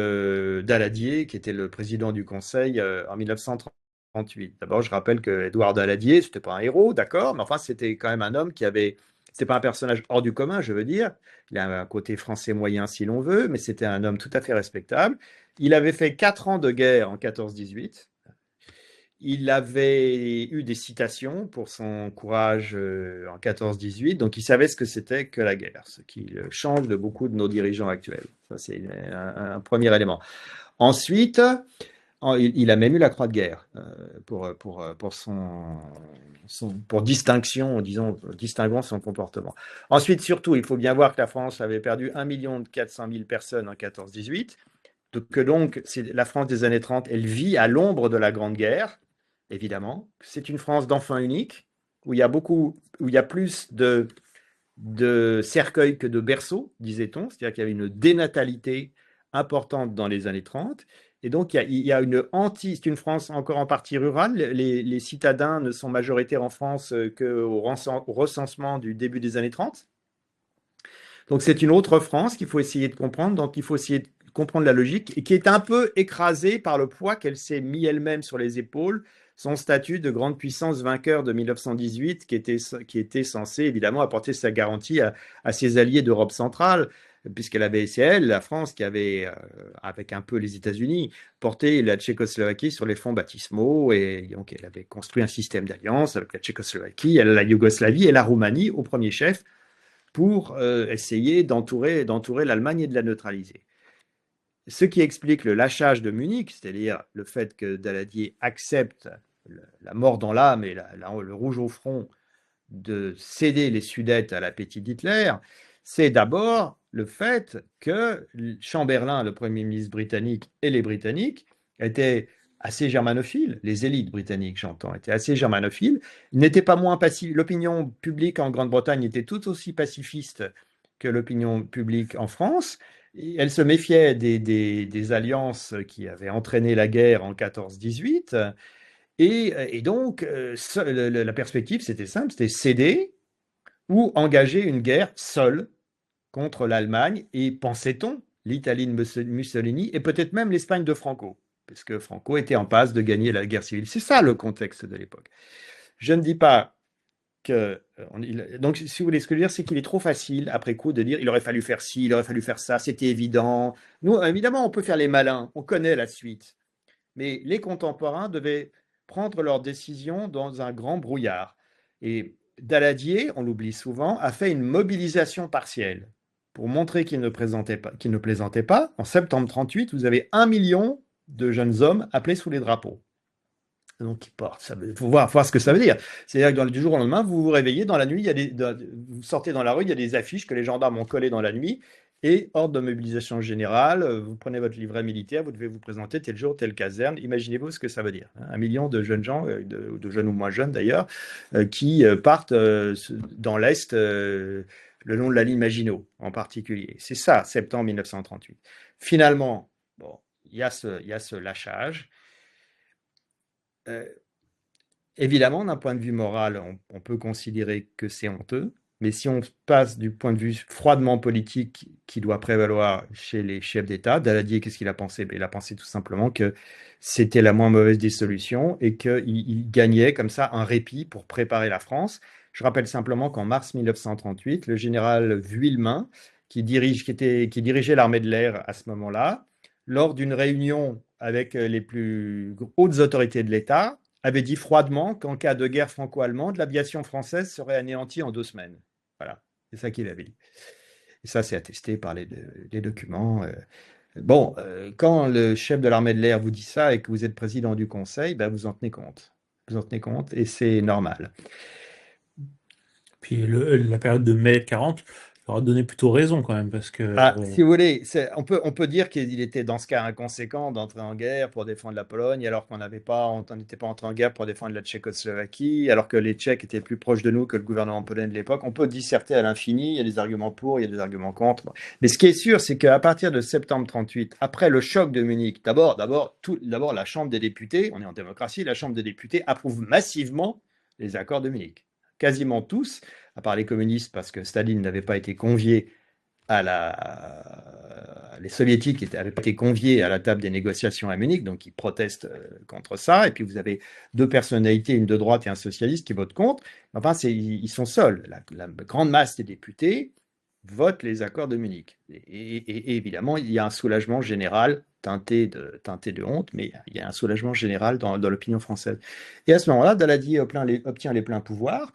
Daladier, qui était le président du Conseil en 1938. D'abord, je rappelle que Édouard Daladier, c'était pas un héros, d'accord, mais enfin, c'était quand même un homme qui avait, c'était pas un personnage hors du commun, je veux dire. Il a un côté français moyen, si l'on veut, mais c'était un homme tout à fait respectable. Il avait fait 4 ans de guerre en 14-18. Il avait eu des citations pour son courage en 14-18, donc il savait ce que c'était que la guerre, ce qui change de beaucoup de nos dirigeants actuels. Ça, c'est un premier élément. Ensuite, il a même eu la croix de guerre pour distinction, disons, distinguant son comportement. Ensuite, surtout, il faut bien voir que la France avait perdu 1 400 000 personnes en 14-18, que donc la France des années 30, elle vit à l'ombre de la Grande Guerre, évidemment. C'est une France d'enfants uniques, où il y a plus de cercueils que de berceaux, disait-on. C'est-à-dire qu'il y avait une dénatalité importante dans les années 30. Et donc, il y a c'est une France encore en partie rurale. Les citadins ne sont majoritaires en France qu'au recensement du début des années 30. Donc, c'est une autre France qu'il faut essayer de comprendre. Donc, il faut essayer de comprendre la logique et qui est un peu écrasée par le poids qu'elle s'est mis elle-même sur les épaules, son statut de grande puissance vainqueur de 1918, qui était censé évidemment apporter sa garantie à ses alliés d'Europe centrale, puisqu'elle avait, c'est elle, la France, qui avait, avec un peu les États-Unis, porté la Tchécoslovaquie sur les fonds baptismaux, et donc elle avait construit un système d'alliance avec la Tchécoslovaquie, la Yougoslavie et la Roumanie au premier chef, pour essayer d'entourer l'Allemagne et de la neutraliser. Ce qui explique le lâchage de Munich, c'est-à-dire le fait que Daladier accepte la mort dans l'âme et le rouge au front de céder les Sudètes à l'appétit d'Hitler, c'est d'abord le fait que Chamberlain, le Premier ministre britannique, et les Britanniques étaient assez germanophiles, les élites britanniques, j'entends, étaient assez germanophiles, n'étaient pas moins pacifistes. L'opinion publique en Grande-Bretagne était tout aussi pacifiste que l'opinion publique en France. Elle se méfiait des alliances qui avaient entraîné la guerre en 14-18. Et donc, la perspective, c'était simple, c'était céder ou engager une guerre seule contre l'Allemagne et, pensait-on, l'Italie de Mussolini et peut-être même l'Espagne de Franco, puisque Franco était en passe de gagner la guerre civile. C'est ça le contexte de l'époque. Je ne dis pas que... donc, si vous voulez, ce que je veux dire, c'est qu'il est trop facile, après coup, de dire il aurait fallu faire ci, il aurait fallu faire ça, c'était évident. Nous, évidemment, on peut faire les malins, on connaît la suite. Mais les contemporains devaient prendre leurs décisions dans un grand brouillard. Et Daladier, on l'oublie souvent, a fait une mobilisation partielle pour montrer qu'il ne plaisantait pas. En septembre 38, vous avez 1 million de jeunes hommes appelés sous les drapeaux. Donc, il faut voir ce que ça veut dire. C'est-à-dire que du jour au lendemain, vous vous réveillez dans la nuit, vous sortez dans la rue, il y a des affiches que les gendarmes ont collées dans la nuit, et ordre de mobilisation générale, vous prenez votre livret militaire, vous devez vous présenter tel jour, telle caserne. Imaginez-vous ce que ça veut dire. 1 million de jeunes gens, de jeunes ou moins jeunes d'ailleurs, qui partent dans l'Est, le long de la ligne Maginot en particulier. C'est ça, septembre 1938. Finalement, bon, il y a ce lâchage. Évidemment, d'un point de vue moral, on peut considérer que c'est honteux, mais si on passe du point de vue froidement politique qui doit prévaloir chez les chefs d'État, Daladier, qu'est-ce qu'il a pensé? Il a pensé tout simplement que c'était la moins mauvaise des solutions et qu'il gagnait comme ça un répit pour préparer la France. Je rappelle simplement qu'en mars 1938, le général Vuillemin, qui dirigeait l'armée de l'air à ce moment-là, lors d'une réunion avec les plus hautes autorités de l'État, avait dit froidement qu'en cas de guerre franco-allemande, l'aviation française serait anéantie en 2 semaines. Voilà, c'est ça qu'il avait dit. Et ça, c'est attesté par les documents. Bon, quand le chef de l'armée de l'air vous dit ça et que vous êtes président du Conseil, ben vous en tenez compte. Vous en tenez compte et c'est normal. Puis la période de mai 40 leur a donné plutôt raison quand même, parce que Ah, si vous voulez, on peut dire qu'il était dans ce cas inconséquent d'entrer en guerre pour défendre la Pologne, alors qu'on n'était pas entré en guerre pour défendre la Tchécoslovaquie, alors que les Tchèques étaient plus proches de nous que le gouvernement polonais de l'époque. On peut disserter à l'infini, il y a des arguments pour, il y a des arguments contre. Mais ce qui est sûr, c'est qu'à partir de septembre 38, après le choc de Munich, d'abord, la Chambre des députés, on est en démocratie, la Chambre des députés approuve massivement les accords de Munich. Quasiment tous, à part les communistes, parce que Staline n'avait pas été convié les soviétiques n'avaient pas été conviés à la table des négociations à Munich, donc ils protestent contre ça. Et puis vous avez deux personnalités, une de droite et un socialiste, qui votent contre. Enfin, ils sont seuls. La grande masse des députés votent les accords de Munich. Et évidemment, il y a un soulagement général, teinté de honte, mais il y a un soulagement général dans l'opinion française. Et à ce moment-là, Daladier obtient les pleins pouvoirs.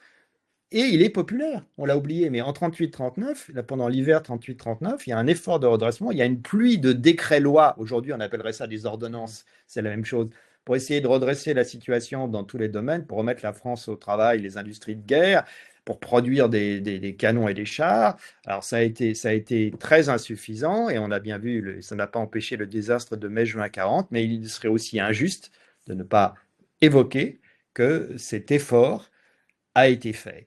Et il est populaire, on l'a oublié, mais en 38-39, pendant l'hiver 38-39, il y a un effort de redressement, il y a une pluie de décrets-lois, aujourd'hui on appellerait ça des ordonnances, c'est la même chose, pour essayer de redresser la situation dans tous les domaines, pour remettre la France au travail, les industries de guerre, pour produire des canons et des chars. Alors ça a été très insuffisant, et on a bien vu, ça n'a pas empêché le désastre de mai-juin 40, mais il serait aussi injuste de ne pas évoquer que cet effort a été fait.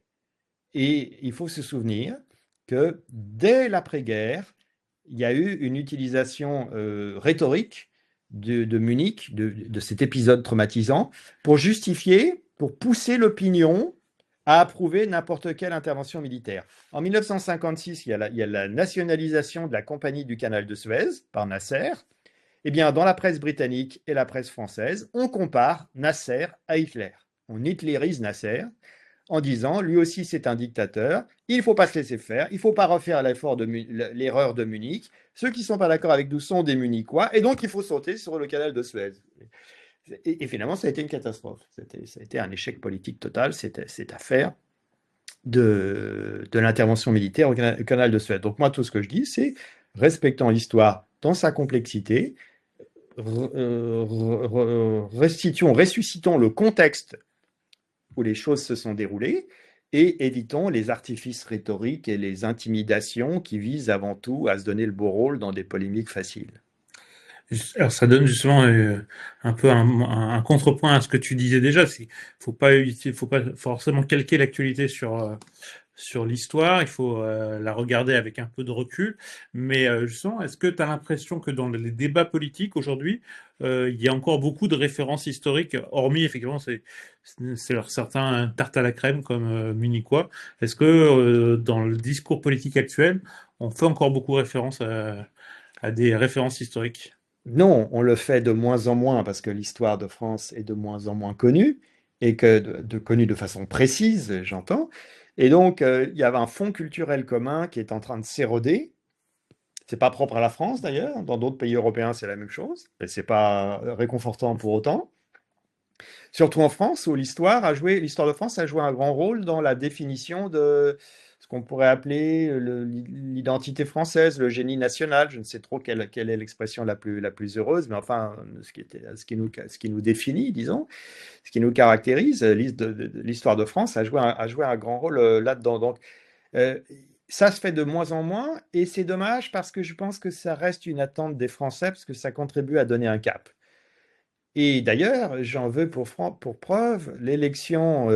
Et il faut se souvenir que dès l'après-guerre, il y a eu une utilisation rhétorique de Munich, de cet épisode traumatisant, pour justifier, pour pousser l'opinion à approuver n'importe quelle intervention militaire. En 1956, il y a la nationalisation de la Compagnie du Canal de Suez par Nasser. Eh bien, dans la presse britannique et la presse française, on compare Nasser à Hitler. On hitlérise Nasser en disant, lui aussi c'est un dictateur, il ne faut pas se laisser faire, il ne faut pas refaire l'erreur de Munich, ceux qui ne sont pas d'accord avec nous sont des Munichois, et donc il faut sauter sur le canal de Suez. Et finalement, ça a été une catastrophe, ça a été un échec politique total, cette affaire de l'intervention militaire au canal de Suez. Donc moi, tout ce que je dis, c'est respectons l'histoire dans sa complexité, ressuscitons le contexte où les choses se sont déroulées et évitons les artifices rhétoriques et les intimidations qui visent avant tout à se donner le beau rôle dans des polémiques faciles. Alors ça donne justement un peu un contrepoint à ce que tu disais déjà. Faut pas forcément calquer l'actualité sur l'histoire. Il faut la regarder avec un peu de recul. Mais justement, est-ce que tu as l'impression que dans les débats politiques aujourd'hui, il y a encore beaucoup de références historiques, hormis effectivement certains tartes à la crème comme Munichois. Est-ce que dans le discours politique actuel, on fait encore beaucoup référence à des références historiques? Non, on le fait de moins en moins parce que l'histoire de France est de moins en moins connue et que connue de façon précise, j'entends. Et donc, il y avait un fond culturel commun qui est en train de s'éroder. C'est pas propre à la France d'ailleurs. Dans d'autres pays européens, c'est la même chose. Et c'est pas réconfortant pour autant. Surtout en France, où l'histoire de France a joué un grand rôle dans la définition de ce qu'on pourrait appeler l'identité française, le génie national. Je ne sais trop quelle est l'expression la plus heureuse, mais enfin, ce qui nous définit, disons, ce qui nous caractérise. L'histoire de France a joué un grand rôle là-dedans. Donc, euh, ça se fait de moins en moins, et c'est dommage parce que je pense que ça reste une attente des Français, parce que ça contribue à donner un cap. Et d'ailleurs, j'en veux pour preuve l'élection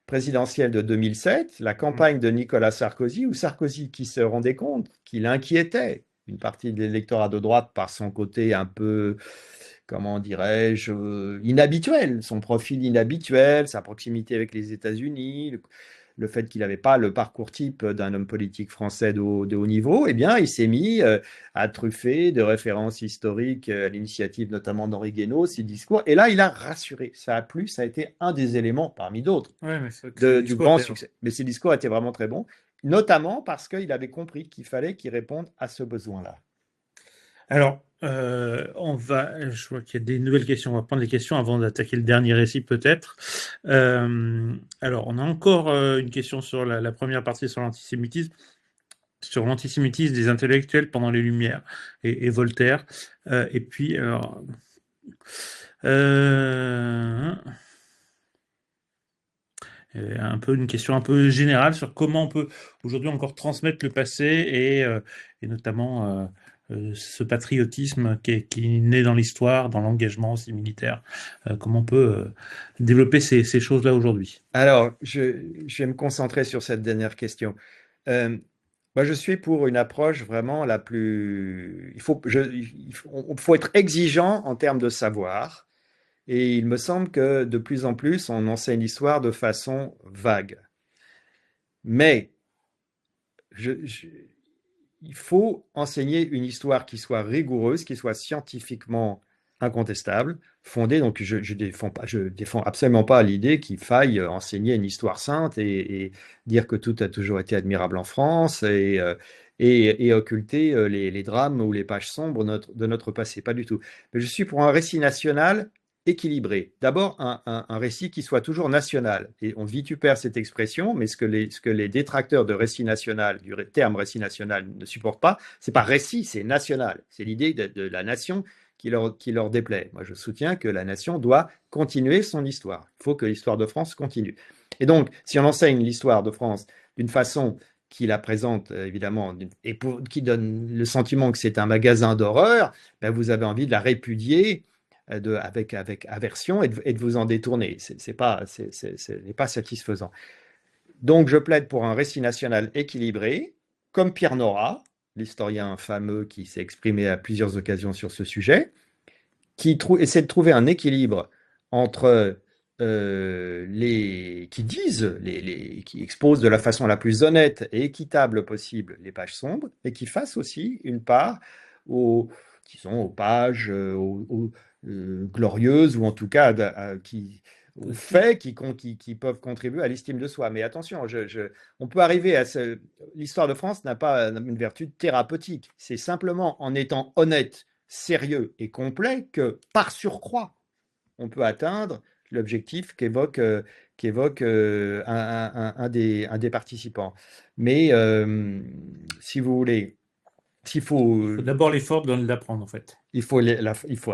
présidentielle de 2007, la campagne de Nicolas Sarkozy, où Sarkozy, qui se rendait compte qu'il inquiétait une partie de l'électorat de droite par son côté un peu, comment dirais-je, inhabituel, son profil inhabituel, sa proximité avec les États-Unis, le fait qu'il n'avait pas le parcours type d'un homme politique français de haut niveau, eh bien, il s'est mis à truffer de références historiques à l'initiative notamment d'Henri Guénaud, ses discours. Et là, il a rassuré. Ça a plu, ça a été un des éléments parmi d'autres Ouais, mais c'est vrai que ces du discours grand étaient. succès. Mais ses discours étaient vraiment très bons, notamment parce qu'il avait compris qu'il fallait qu'il réponde à ce besoin-là. Alors, Je vois qu'il y a des nouvelles questions. On va prendre les questions avant d'attaquer le dernier récit, peut-être. Alors, on a encore une question sur la première partie sur l'antisémitisme des intellectuels pendant les Lumières et Voltaire. Et puis, alors, euh, un peu une question un peu générale sur comment on peut aujourd'hui encore transmettre le passé et notamment ce patriotisme qui est né dans l'histoire, dans l'engagement aussi militaire. Comment on peut développer ces choses-là aujourd'hui? Alors, je vais me concentrer sur cette dernière question. Euh, Moi, je suis pour une approche vraiment la plus... Il faut être exigeant en termes de savoir. Et il me semble que de plus en plus, on enseigne l'histoire de façon vague. Mais je- je- il faut enseigner une histoire qui soit rigoureuse, qui soit scientifiquement incontestable, fondée. Donc, je défends absolument pas l'idée qu'il faille enseigner une histoire sainte et dire que tout a toujours été admirable en France et occulter les drames ou les pages sombres de notre passé. Pas du tout. Mais je suis pour un récit national équilibré. D'abord, un récit qui soit toujours national. Et on vitupère cette expression, mais ce que les détracteurs de récit national, du terme récit national, ne supportent pas, c'est pas récit, c'est national. C'est l'idée de la nation qui leur déplaît. Moi, je soutiens que la nation doit continuer son histoire. Il faut que l'histoire de France continue. Et donc, si on enseigne l'histoire de France d'une façon qui la présente évidemment et qui donne le sentiment que c'est un magasin d'horreur, ben vous avez envie de la répudier avec aversion et de vous en détourner. Ce n'est pas satisfaisant. Donc, je plaide pour un récit national équilibré, comme Pierre Nora, l'historien fameux qui s'est exprimé à plusieurs occasions sur ce sujet, qui essaie de trouver un équilibre entre qui exposent de la façon la plus honnête et équitable possible les pages sombres, et qui fasse aussi une part aux, disons, aux pages glorieuses, ou en tout cas aux faits qui peuvent contribuer à l'estime de soi. Mais attention, on peut arriver à l'histoire de France n'a pas une vertu thérapeutique. C'est simplement en étant honnête, sérieux et complet que, par surcroît, on peut atteindre l'objectif qu'évoque un des participants. Mais si vous voulez, s'il faut, Il faut d'abord l'effort de l'apprendre, en fait. il faut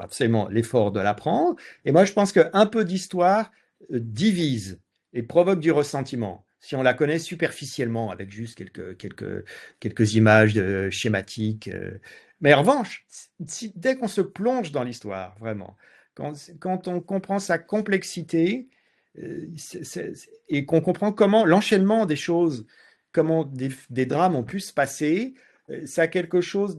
absolument l'effort de l'apprendre. Et moi, je pense qu'un peu d'histoire divise et provoque du ressentiment. Si on la connaît superficiellement, avec juste quelques images schématiques. Mais en revanche, dès qu'on se plonge dans l'histoire, vraiment, quand on comprend sa complexité et qu'on comprend comment l'enchaînement des choses, comment des drames ont pu se passer, ça a quelque chose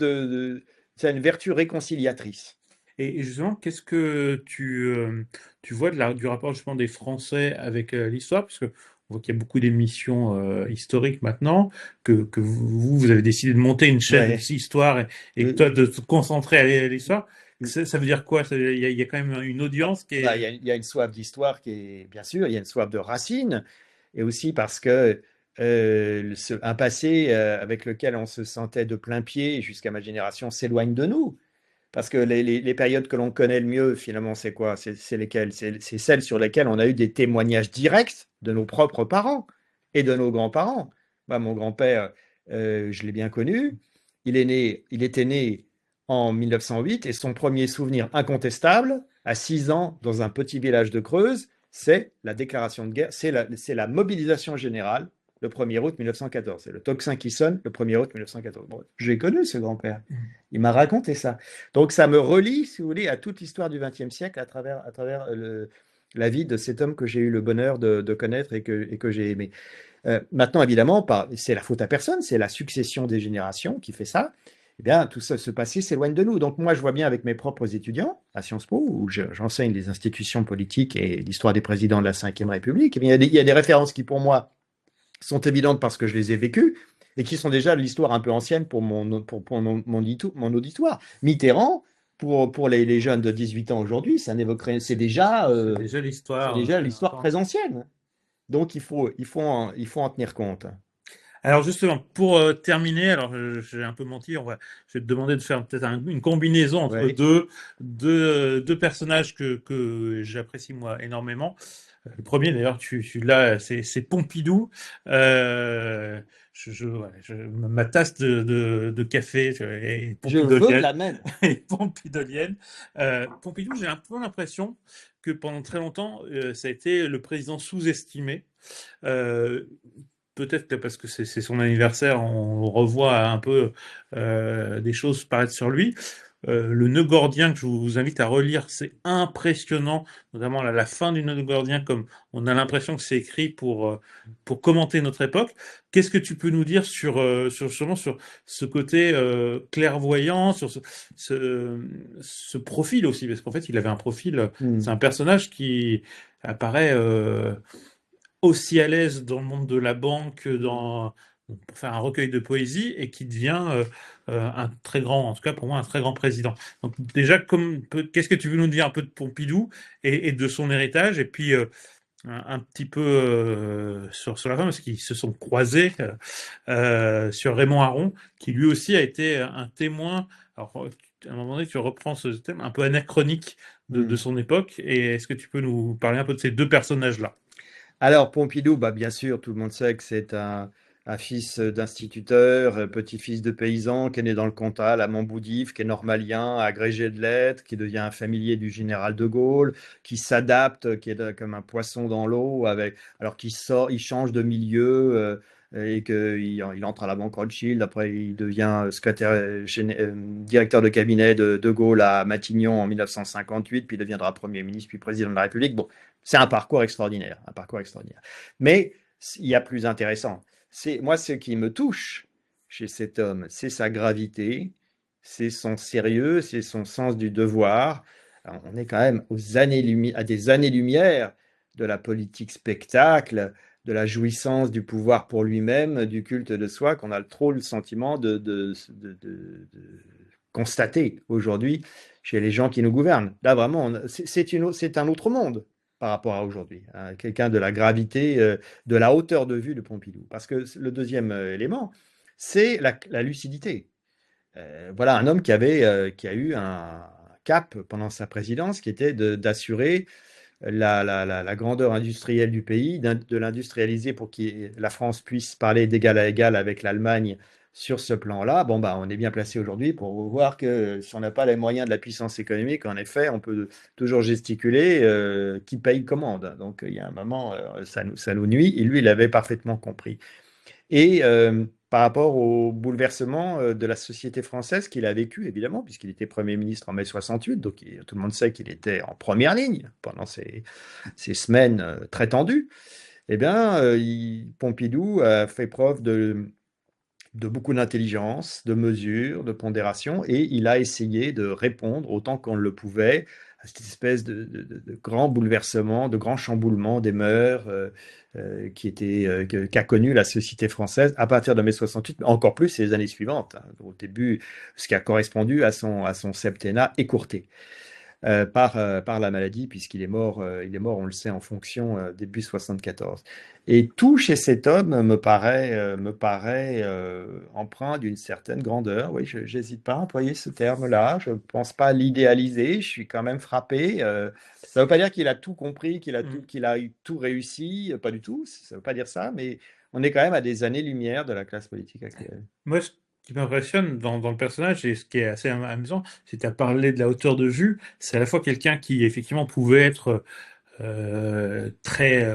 ça a une vertu réconciliatrice. Et justement, qu'est-ce que tu vois du rapport justement des Français avec l'histoire? Parce que on voit qu'il y a beaucoup d'émissions historiques maintenant, que vous avez décidé de monter une chaîne Ouais. aussi histoire et que Euh, toi de te concentrer à l'histoire. euh, Ça veut dire quoi? Il y a quand même une audience qui Bah, est... il y a une soif d'histoire qui est, bien sûr, il y a une soif de racines, et aussi parce que un passé avec lequel on se sentait de plein pied jusqu'à ma génération s'éloigne de nous. Parce que les périodes que l'on connaît le mieux, finalement, c'est quoi? C'est lesquelles? C'est celles sur lesquelles on a eu des témoignages directs de nos propres parents et de nos grands-parents. Moi, mon grand-père, je l'ai bien connu. Il était né en 1908 et son premier souvenir incontestable, à 6 ans, dans un petit village de Creuse, c'est la déclaration de guerre, c'est la mobilisation générale le 1er août 1914. C'est le tocsin qui sonne le 1er août 1914. Bon, j'ai connu ce grand-père. Il m'a raconté ça. Donc ça me relie, si vous voulez, à toute l'histoire du XXe siècle à travers la vie de cet homme que j'ai eu le bonheur de connaître et que j'ai aimé. Maintenant, évidemment, c'est la faute à personne, c'est la succession des générations qui fait ça. Eh bien, tout ça, ce passé s'éloigne de nous. Donc moi, je vois bien avec mes propres étudiants à Sciences Po, où j'enseigne les institutions politiques et l'histoire des présidents de la Ve République, eh bien, il y a des références qui, pour moi, sont évidentes parce que je les ai vécues et qui sont déjà de l'histoire un peu ancienne pour mon auditoire. Mitterrand, pour les jeunes de 18 ans aujourd'hui, C'est déjà c'est l'histoire. déjà l'histoire très ancienne. Donc il faut en tenir compte. Alors justement, pour terminer, alors j'ai un peu menti, je vais te demander de faire peut-être une combinaison entre Oui. deux personnages que j'apprécie moi énormément. Le premier d'ailleurs, tu l'as, c'est Pompidou. Euh, ma tasse de café est Je veux pompidolienne. la même. Est pompidolienne. Pompidou, j'ai un peu l'impression que pendant très longtemps, ça a été le président sous-estimé. Euh, Peut-être que parce que c'est son anniversaire, on revoit un peu des choses paraître sur lui. Le Nœud Gordien que je vous invite à relire, c'est impressionnant, notamment la fin du Nœud Gordien, comme on a l'impression que c'est écrit pour commenter notre époque. Qu'est-ce que tu peux nous dire justement sur ce côté clairvoyant, sur ce profil aussi, parce qu'en fait, il avait un profil, c'est Hmm. un personnage qui apparaît aussi à l'aise dans le monde de la banque pour faire un recueil de poésie et qui devient un très grand, en tout cas pour moi, un très grand président. Donc déjà, qu'est-ce que tu veux nous dire un peu de Pompidou et de son héritage et puis un petit peu sur la fin, parce qu'ils se sont croisés sur Raymond Aron, qui lui aussi a été un témoin. Alors, à un moment donné, tu reprends ce thème un peu anachronique de Hmm. son époque. Et est-ce que tu peux nous parler un peu de ces deux personnages-là? Alors, Pompidou, bah, bien sûr, tout le monde sait que c'est un fils d'instituteur, petit-fils de paysan, qui est né dans le Cantal, à Montboudive, qui est normalien, agrégé de lettres, qui devient un familier du général de Gaulle, qui s'adapte, qui est comme un poisson dans l'eau, alors qu'il sort, il change de milieu, et qu'il entre à la banque Rothschild. Après, il devient directeur de cabinet de Gaulle à Matignon en 1958, puis il deviendra Premier ministre, puis président de la République. Bon, c'est un parcours extraordinaire, un parcours extraordinaire. Mais il y a plus intéressant. Moi, ce qui me touche chez cet homme, c'est sa gravité, c'est son sérieux, c'est son sens du devoir. Alors, on est quand même à des années-lumière de la politique spectacle, de la jouissance du pouvoir pour lui-même, du culte de soi, qu'on a trop le sentiment de constater aujourd'hui chez les gens qui nous gouvernent. Là, vraiment, c'est un autre monde par rapport à aujourd'hui. Hein. Quelqu'un de la gravité, de la hauteur de vue de Pompidou. Parce que le deuxième élément, c'est la lucidité. Voilà un homme qui a eu un cap pendant sa présidence, qui était d'assurer la grandeur industrielle du pays, de l'industrialiser pour que la France puisse parler d'égal à égal avec l'Allemagne sur ce plan-là. Bon, bah, on est bien placé aujourd'hui pour voir que si on n'a pas les moyens de la puissance économique, en effet, on peut toujours gesticuler qui paye commande. Donc, il y a un moment, ça nous nuit. Et lui, il avait parfaitement compris. Et par rapport au bouleversement de la société française qu'il a vécu, évidemment, puisqu'il était Premier ministre en mai 68, donc tout le monde sait qu'il était en première ligne pendant ces semaines très tendues, eh bien, Pompidou a fait preuve de beaucoup d'intelligence, de mesure, de pondération, et il a essayé de répondre autant qu'on le pouvait à cette espèce de grand bouleversement, de grand chamboulement des mœurs qu'a connu la société française à partir de mai 68, mais encore plus les années suivantes, hein, au début, ce qui a correspondu à son septennat écourté par la maladie, puisqu'il est mort, on le sait, en fonction début 74. Et tout chez cet homme me paraît empreint d'une certaine grandeur. Oui, je n'hésite pas à employer ce terme-là. Je ne pense pas l'idéaliser. Je suis quand même frappé. Ça ne veut pas dire qu'il a tout compris, qu'il a eu tout réussi. Pas du tout. Ça ne veut pas dire ça. Mais on est quand même à des années-lumière de la classe politique actuelle. Moi, ce qui m'impressionne dans le personnage et ce qui est assez amusant, c'est que tu as parlé de la hauteur de vue. C'est à la fois quelqu'un qui, effectivement, pouvait être très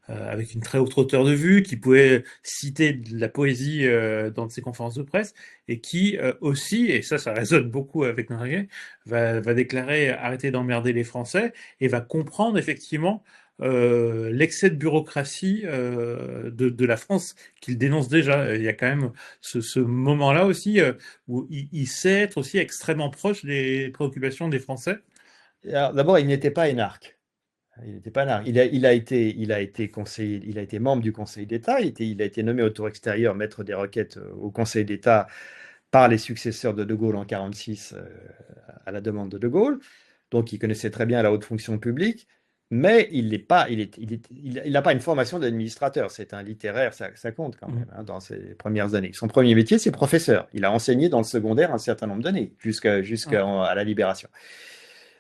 avec une très haute hauteur de vue, qui pouvait citer de la poésie dans ses conférences de presse, et qui aussi, et ça résonne beaucoup avec Noirier, va déclarer arrêter d'emmerder les Français et va comprendre effectivement l'excès de bureaucratie de la France qu'il dénonce déjà. Il y a quand même ce moment-là aussi où il sait être aussi extrêmement proche des préoccupations des Français. Alors, d'abord, il n'était pas énarque. Il n'était pas énarque. Il a été conseiller, il a été membre du Conseil d'État. Il a été nommé au tour extérieur maître des requêtes au Conseil d'État par les successeurs de De Gaulle en 46 à la demande de De Gaulle. Donc, il connaissait très bien la haute fonction publique. mais il n'a pas une formation d'administrateur. C'est un littéraire, ça compte quand même, Mhm. hein, dans ses premières années. Son premier métier, c'est professeur. Il a enseigné dans le secondaire un certain nombre d'années, jusqu'à Ouais. la Libération.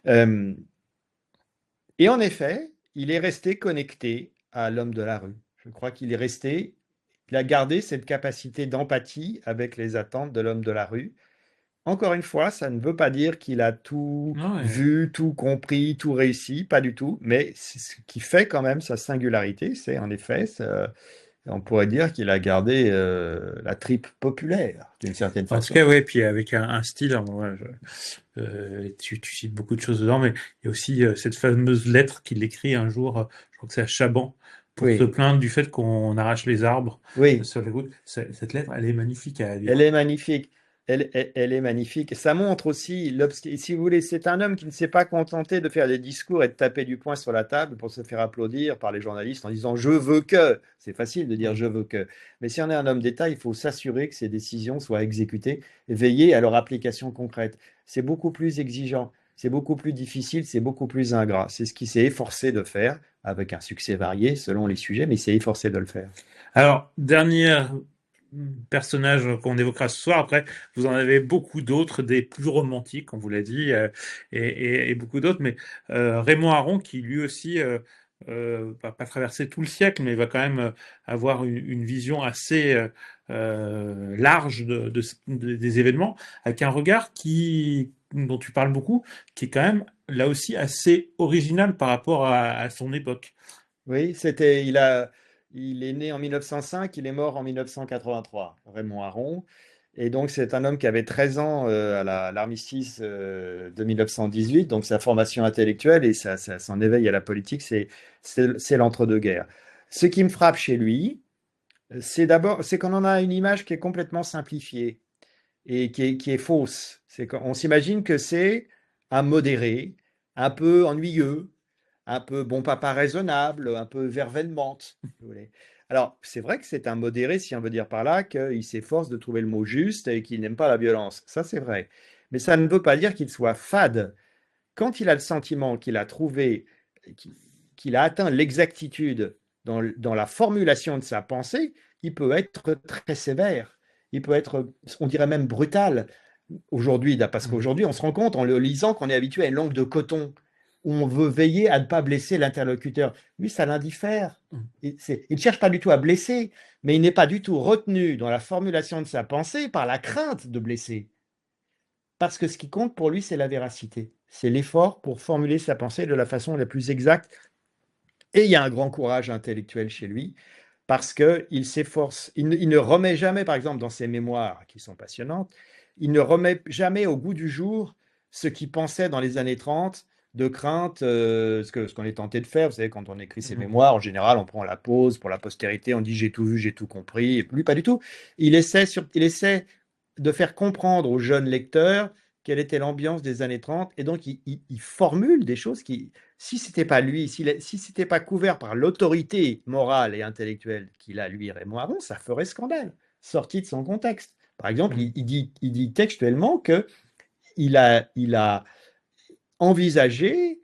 Euh, et en effet, il est resté connecté à l'homme de la rue. Je crois qu'il est resté, il a gardé cette capacité d'empathie avec les attentes de l'homme de la rue. Encore une fois, ça ne veut pas dire qu'il a tout Ouais. vu, tout compris, tout réussi, pas du tout, mais c'est ce qui fait quand même sa singularité, c'est en effet, on pourrait dire qu'il a gardé la tripe populaire, d'une certaine En tout façon. cas, ouais, puis avec un style, alors, moi, tu cites beaucoup de choses dedans, mais il y a aussi cette fameuse lettre qu'il écrit un jour, je crois que c'est à Chaban, pour se Oui, plaindre du fait qu'on arrache les arbres oui. sur les routes. Cette lettre, elle est magnifique à Elle lire. est magnifique. Elle est magnifique. Et ça montre aussi, si vous voulez, c'est un homme qui ne s'est pas contenté de faire des discours et de taper du poing sur la table pour se faire applaudir par les journalistes en disant je veux que. C'est facile de dire Mm. je veux que. Mais si on est un homme d'État, il faut s'assurer que ces décisions soient exécutées et veiller à leur application concrète. C'est beaucoup plus exigeant, c'est beaucoup plus difficile, c'est beaucoup plus ingrat. C'est ce qu'il s'est efforcé de faire, avec un succès varié selon les sujets, mais il s'est efforcé de le faire. Alors, dernier personnage qu'on évoquera ce soir, après, vous en avez beaucoup d'autres, des plus romantiques, on vous l'a dit, et beaucoup d'autres, mais Raymond Aron, qui lui aussi va pas traverser tout le siècle, mais va quand même avoir une vision assez large des événements, avec un regard dont tu parles beaucoup, qui est quand même là aussi assez original par rapport à son époque. Oui, il est né en 1905, il est mort en 1983, Raymond Aron. Et donc, c'est un homme qui avait 13 ans à l'armistice de 1918. Donc, sa formation intellectuelle et son éveil à la politique, c'est l'entre-deux-guerres. Ce qui me frappe chez lui, c'est qu'on en a une image qui est complètement simplifiée et qui est fausse. C'est qu'on s'imagine que c'est un modéré, un peu ennuyeux, un peu bon papa raisonnable, un peu verveine menthe, si vous voulez. Alors, c'est vrai que c'est un modéré, si on veut dire par là, qu'il s'efforce de trouver le mot juste et qu'il n'aime pas la violence. Ça, c'est vrai. Mais ça ne veut pas dire qu'il soit fade. Quand il a le sentiment qu'il a trouvé, qu'il qu'il a atteint l'exactitude dans la formulation de sa pensée, il peut être très sévère. Il peut être, on dirait même brutal. Aujourd'hui, parce Mhm. qu'aujourd'hui, on se rend compte en le lisant qu'on est habitué à une langue de coton, où on veut veiller à ne pas blesser l'interlocuteur. Lui, ça l'indiffère. Il ne cherche pas du tout à blesser, mais il n'est pas du tout retenu dans la formulation de sa pensée par la crainte de blesser. Parce que ce qui compte pour lui, c'est la véracité. C'est l'effort pour formuler sa pensée de la façon la plus exacte. Et il y a un grand courage intellectuel chez lui, parce qu'il s'efforce, il ne remet jamais, par exemple, dans ses mémoires, qui sont passionnantes, il ne remet jamais au goût du jour ce qu'il pensait dans les années 30 de crainte, ce qu'on est tenté de faire. Vous savez, quand on écrit ses Mhm. mémoires, en général, on prend la pause pour la postérité, on dit j'ai tout vu, j'ai tout compris. Et lui, pas du tout. Il essaie de faire comprendre aux jeunes lecteurs quelle était l'ambiance des années 30, et donc il formule des choses qui, si ce n'était pas lui, si ce n'était pas couvert par l'autorité morale et intellectuelle qu'il a, lui, Raymond Aron, ça ferait scandale, sorti de son contexte. Par exemple, Mhm. il dit textuellement qu'il a envisagé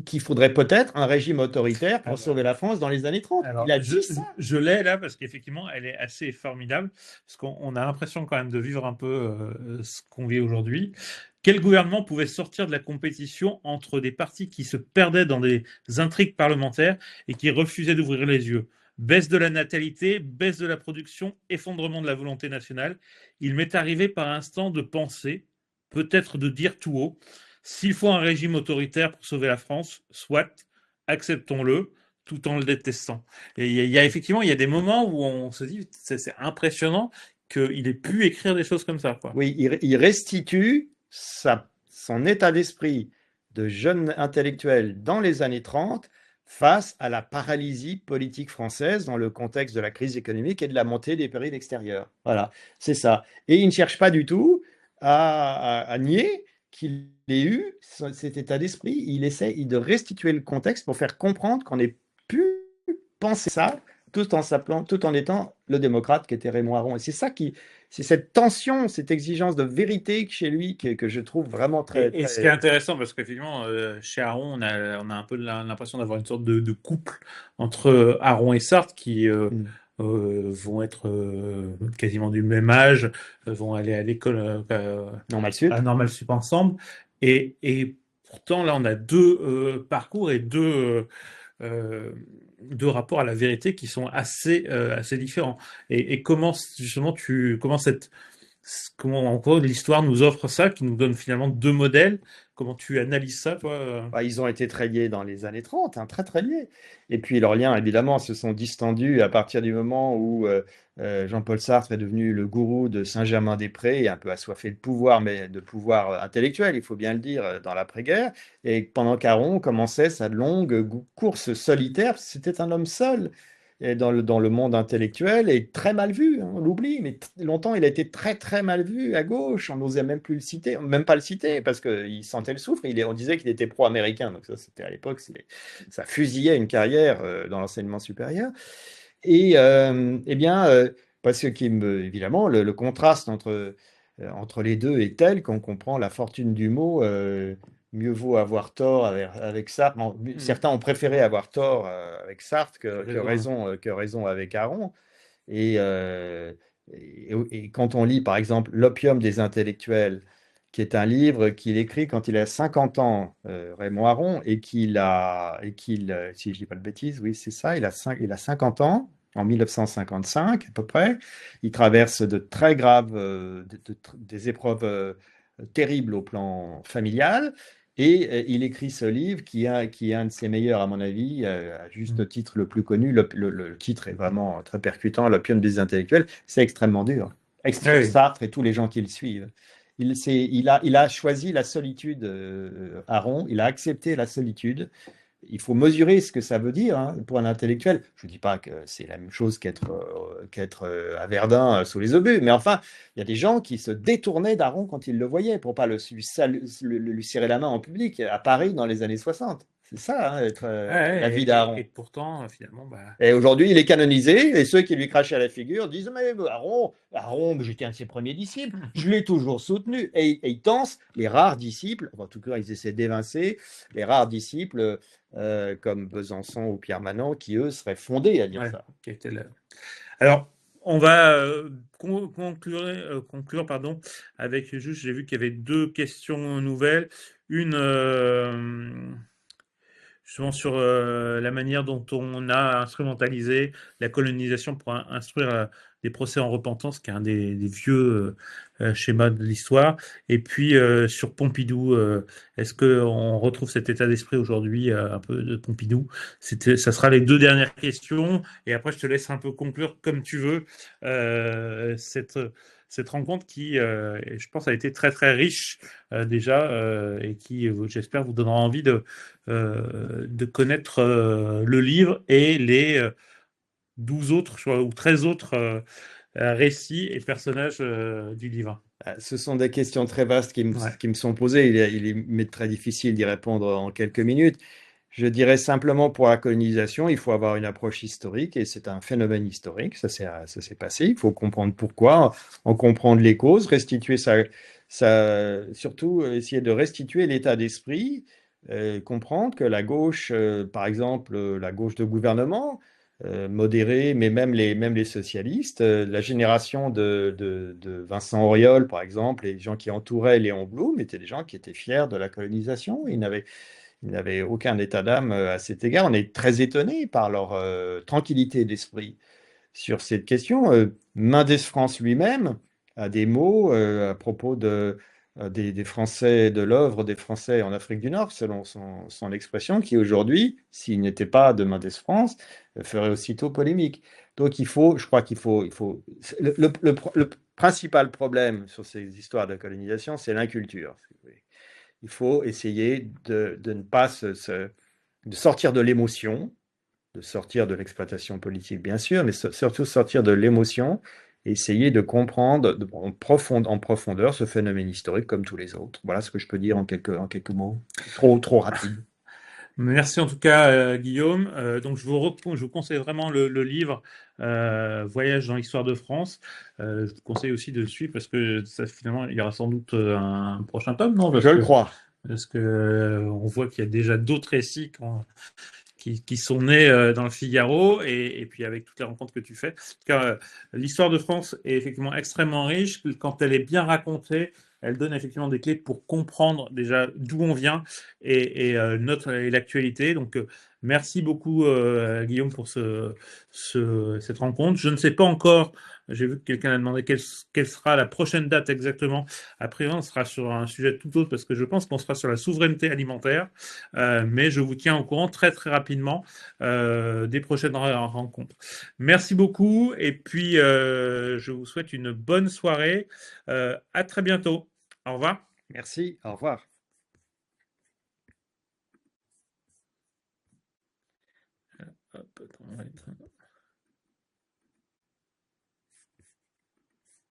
qu'il faudrait peut-être un régime autoritaire Ah pour bah, sauver la France dans les années 30. Il alors, a dit ça. je l'ai là parce qu'effectivement, elle est assez formidable, parce qu'on a l'impression quand même de vivre un peu ce qu'on vit aujourd'hui. Quel gouvernement pouvait sortir de la compétition entre des partis qui se perdaient dans des intrigues parlementaires et qui refusaient d'ouvrir les yeux? Baisse de la natalité, baisse de la production, effondrement de la volonté nationale. Il m'est arrivé par instant de penser, peut-être de dire tout haut, s'il faut un régime autoritaire pour sauver la France, soit, acceptons-le, tout en le détestant. Et effectivement, il y a des moments où on se dit, c'est impressionnant qu'il ait pu écrire des choses comme ça, quoi. Oui, il restitue son état d'esprit de jeune intellectuel dans les années 30 face à la paralysie politique française dans le contexte de la crise économique et de la montée des périls extérieurs. Voilà, c'est ça. Et il ne cherche pas du tout à nier qu'il ait eu cet état d'esprit. Il essaie de restituer le contexte pour faire comprendre qu'on ait pu penser ça tout en étant le démocrate qui était Raymond Aron. Et c'est cette tension, cette exigence de vérité chez lui que je trouve vraiment très, Et ce qui est très. intéressant, parce qu'effectivement, chez Aron, on a un peu l'impression d'avoir une sorte de couple entre Aron et Sartre qui Mm. vont être quasiment du même âge, vont aller à l'école Normal à sup. Normal Sup ensemble. Et pourtant, là, on a deux parcours et euh, deux rapports à la vérité qui sont assez différents. Et comment, justement, comment encore l'histoire nous offre ça, qui nous donne finalement deux modèles. Comment tu analyses ça, toi? Bah, ils ont été très liés dans les années 30, hein, très très liés. Et puis leurs liens, évidemment, se sont distendus à partir du moment où Jean-Paul Sartre est devenu le gourou de Saint-Germain-des-Prés et un peu assoiffé de pouvoir, mais de pouvoir intellectuel, il faut bien le dire, dans l'après-guerre. Et pendant qu'Aron commençait sa longue course solitaire, c'était un homme seul. Et dans le monde intellectuel, et très mal vu, hein, on l'oublie, mais longtemps il a été très très mal vu à gauche, on n'osait même plus le citer, même pas le citer, parce qu'il sentait le soufre, on disait qu'il était pro-américain, donc ça c'était à l'époque, ça fusillait une carrière dans l'enseignement supérieur. Et eh bien, parce que évidemment, le contraste entre les deux est tel qu'on comprend la fortune du mot. Mieux vaut avoir tort avec Sartre. Bon, Hmm, certains ont préféré avoir tort avec Sartre tu as raison, hein. que raison avec Aron. Et, et quand on lit, par exemple, L'opium des intellectuels, qui est un livre qu'il écrit quand il a 50 ans, Raymond Aron, si je dis pas de bêtises, oui, c'est ça, il a 50 ans, en 1955 à peu près. Il traverse de très graves, des épreuves terribles au plan familial. Et il écrit ce livre qui est un de ses meilleurs, à mon avis, à Hmm. juste titre le plus connu. Le titre est vraiment très percutant, L'opium des intellectuels. C'est extrêmement dur. Ah oui. Sartre et tous les gens qui le suivent. Il a choisi la solitude, Aron. Il a accepté la solitude. Il faut mesurer ce que ça veut dire, hein, pour un intellectuel. Je ne dis pas que c'est la même chose qu'être à Verdun sous les obus, mais enfin, il y a des gens qui se détournaient d'Aron quand ils le voyaient pour pas lui serrer la main en public à Paris dans les années 60. C'est ça, hein, Ouais, ouais, la vie et d'Aron. pourtant, finalement, bah, Et aujourd'hui, il est canonisé, et ceux qui lui crachaient à la figure disent: Mais Aaron, j'étais un de ses premiers disciples, je l'ai toujours soutenu. Et ils tensent les rares disciples, enfin, en tout cas, ils essaient d'évincer les rares disciples comme Besançon ou Pierre Manant, qui eux seraient fondés à dire ouais, ça. qui était là. Alors, on va conclure, pardon, avec juste, j'ai vu qu'il y avait deux questions nouvelles. Une, justement sur la manière dont on a instrumentalisé la colonisation pour instruire des procès en repentance, qui est un des vieux schémas de l'histoire. Et puis sur Pompidou, est-ce qu'on retrouve cet état d'esprit aujourd'hui un peu de Pompidou? Ça sera les deux dernières questions, et après je te laisse un peu conclure comme tu veux cette rencontre qui, je pense, a été très très riche déjà et qui, j'espère, vous donnera envie de connaître le livre et les 12 autres, je crois, ou 13 autres récits et personnages du livre. Ce sont des questions très vastes Ouais. qui me sont posées. Il est très difficile d'y répondre en quelques minutes. Je dirais simplement pour la colonisation, il faut avoir une approche historique et c'est un phénomène historique. Ça s'est passé. Il faut comprendre pourquoi, en comprendre les causes, surtout essayer de restituer l'état d'esprit, comprendre que la gauche, par exemple, la gauche de gouvernement, modérée, mais même les socialistes, la génération de Vincent Auriol, par exemple, les gens qui entouraient Léon Blum étaient des gens qui étaient fiers de la colonisation. Ils n'avaient aucun état d'âme à cet égard. On est très étonné par leur tranquillité d'esprit sur cette question. Mendes France lui-même a des mots à propos des Français, de l'œuvre des Français en Afrique du Nord, selon son expression, qui aujourd'hui, s'il n'était pas de Mendes France, ferait aussitôt polémique. Donc je crois le principal problème sur ces histoires de colonisation, c'est l'inculture. Il faut essayer de ne pas de sortir de l'émotion, de sortir de l'exploitation politique, bien sûr, mais surtout sortir de l'émotion et essayer de comprendre en profondeur ce phénomène historique comme tous les autres. Voilà ce que je peux dire en quelques mots. Trop rapide. Merci en tout cas, Guillaume. Donc, je vous conseille vraiment le livre Voyage dans l'histoire de France. Je vous conseille aussi de le suivre parce que ça, finalement, il y aura sans doute un prochain tome, non? Je le crois. Parce que on voit qu'il y a déjà d'autres récits qui sont nés dans le Figaro et puis avec toutes les rencontres que tu fais. En tout cas, l'histoire de France est effectivement extrêmement riche. Quand elle est bien racontée, elle donne effectivement des clés pour comprendre déjà d'où on vient et l'actualité. Donc, merci beaucoup, Guillaume, pour cette rencontre. Je ne sais pas encore, j'ai vu que quelqu'un a demandé quelle sera la prochaine date exactement. Après, on sera sur un sujet tout autre parce que je pense qu'on sera sur la souveraineté alimentaire. Mais je vous tiens au courant très très rapidement des prochaines rencontres. Merci beaucoup et puis je vous souhaite une bonne soirée. À très bientôt. Au revoir. Merci, au revoir. Hop, attends, on va être-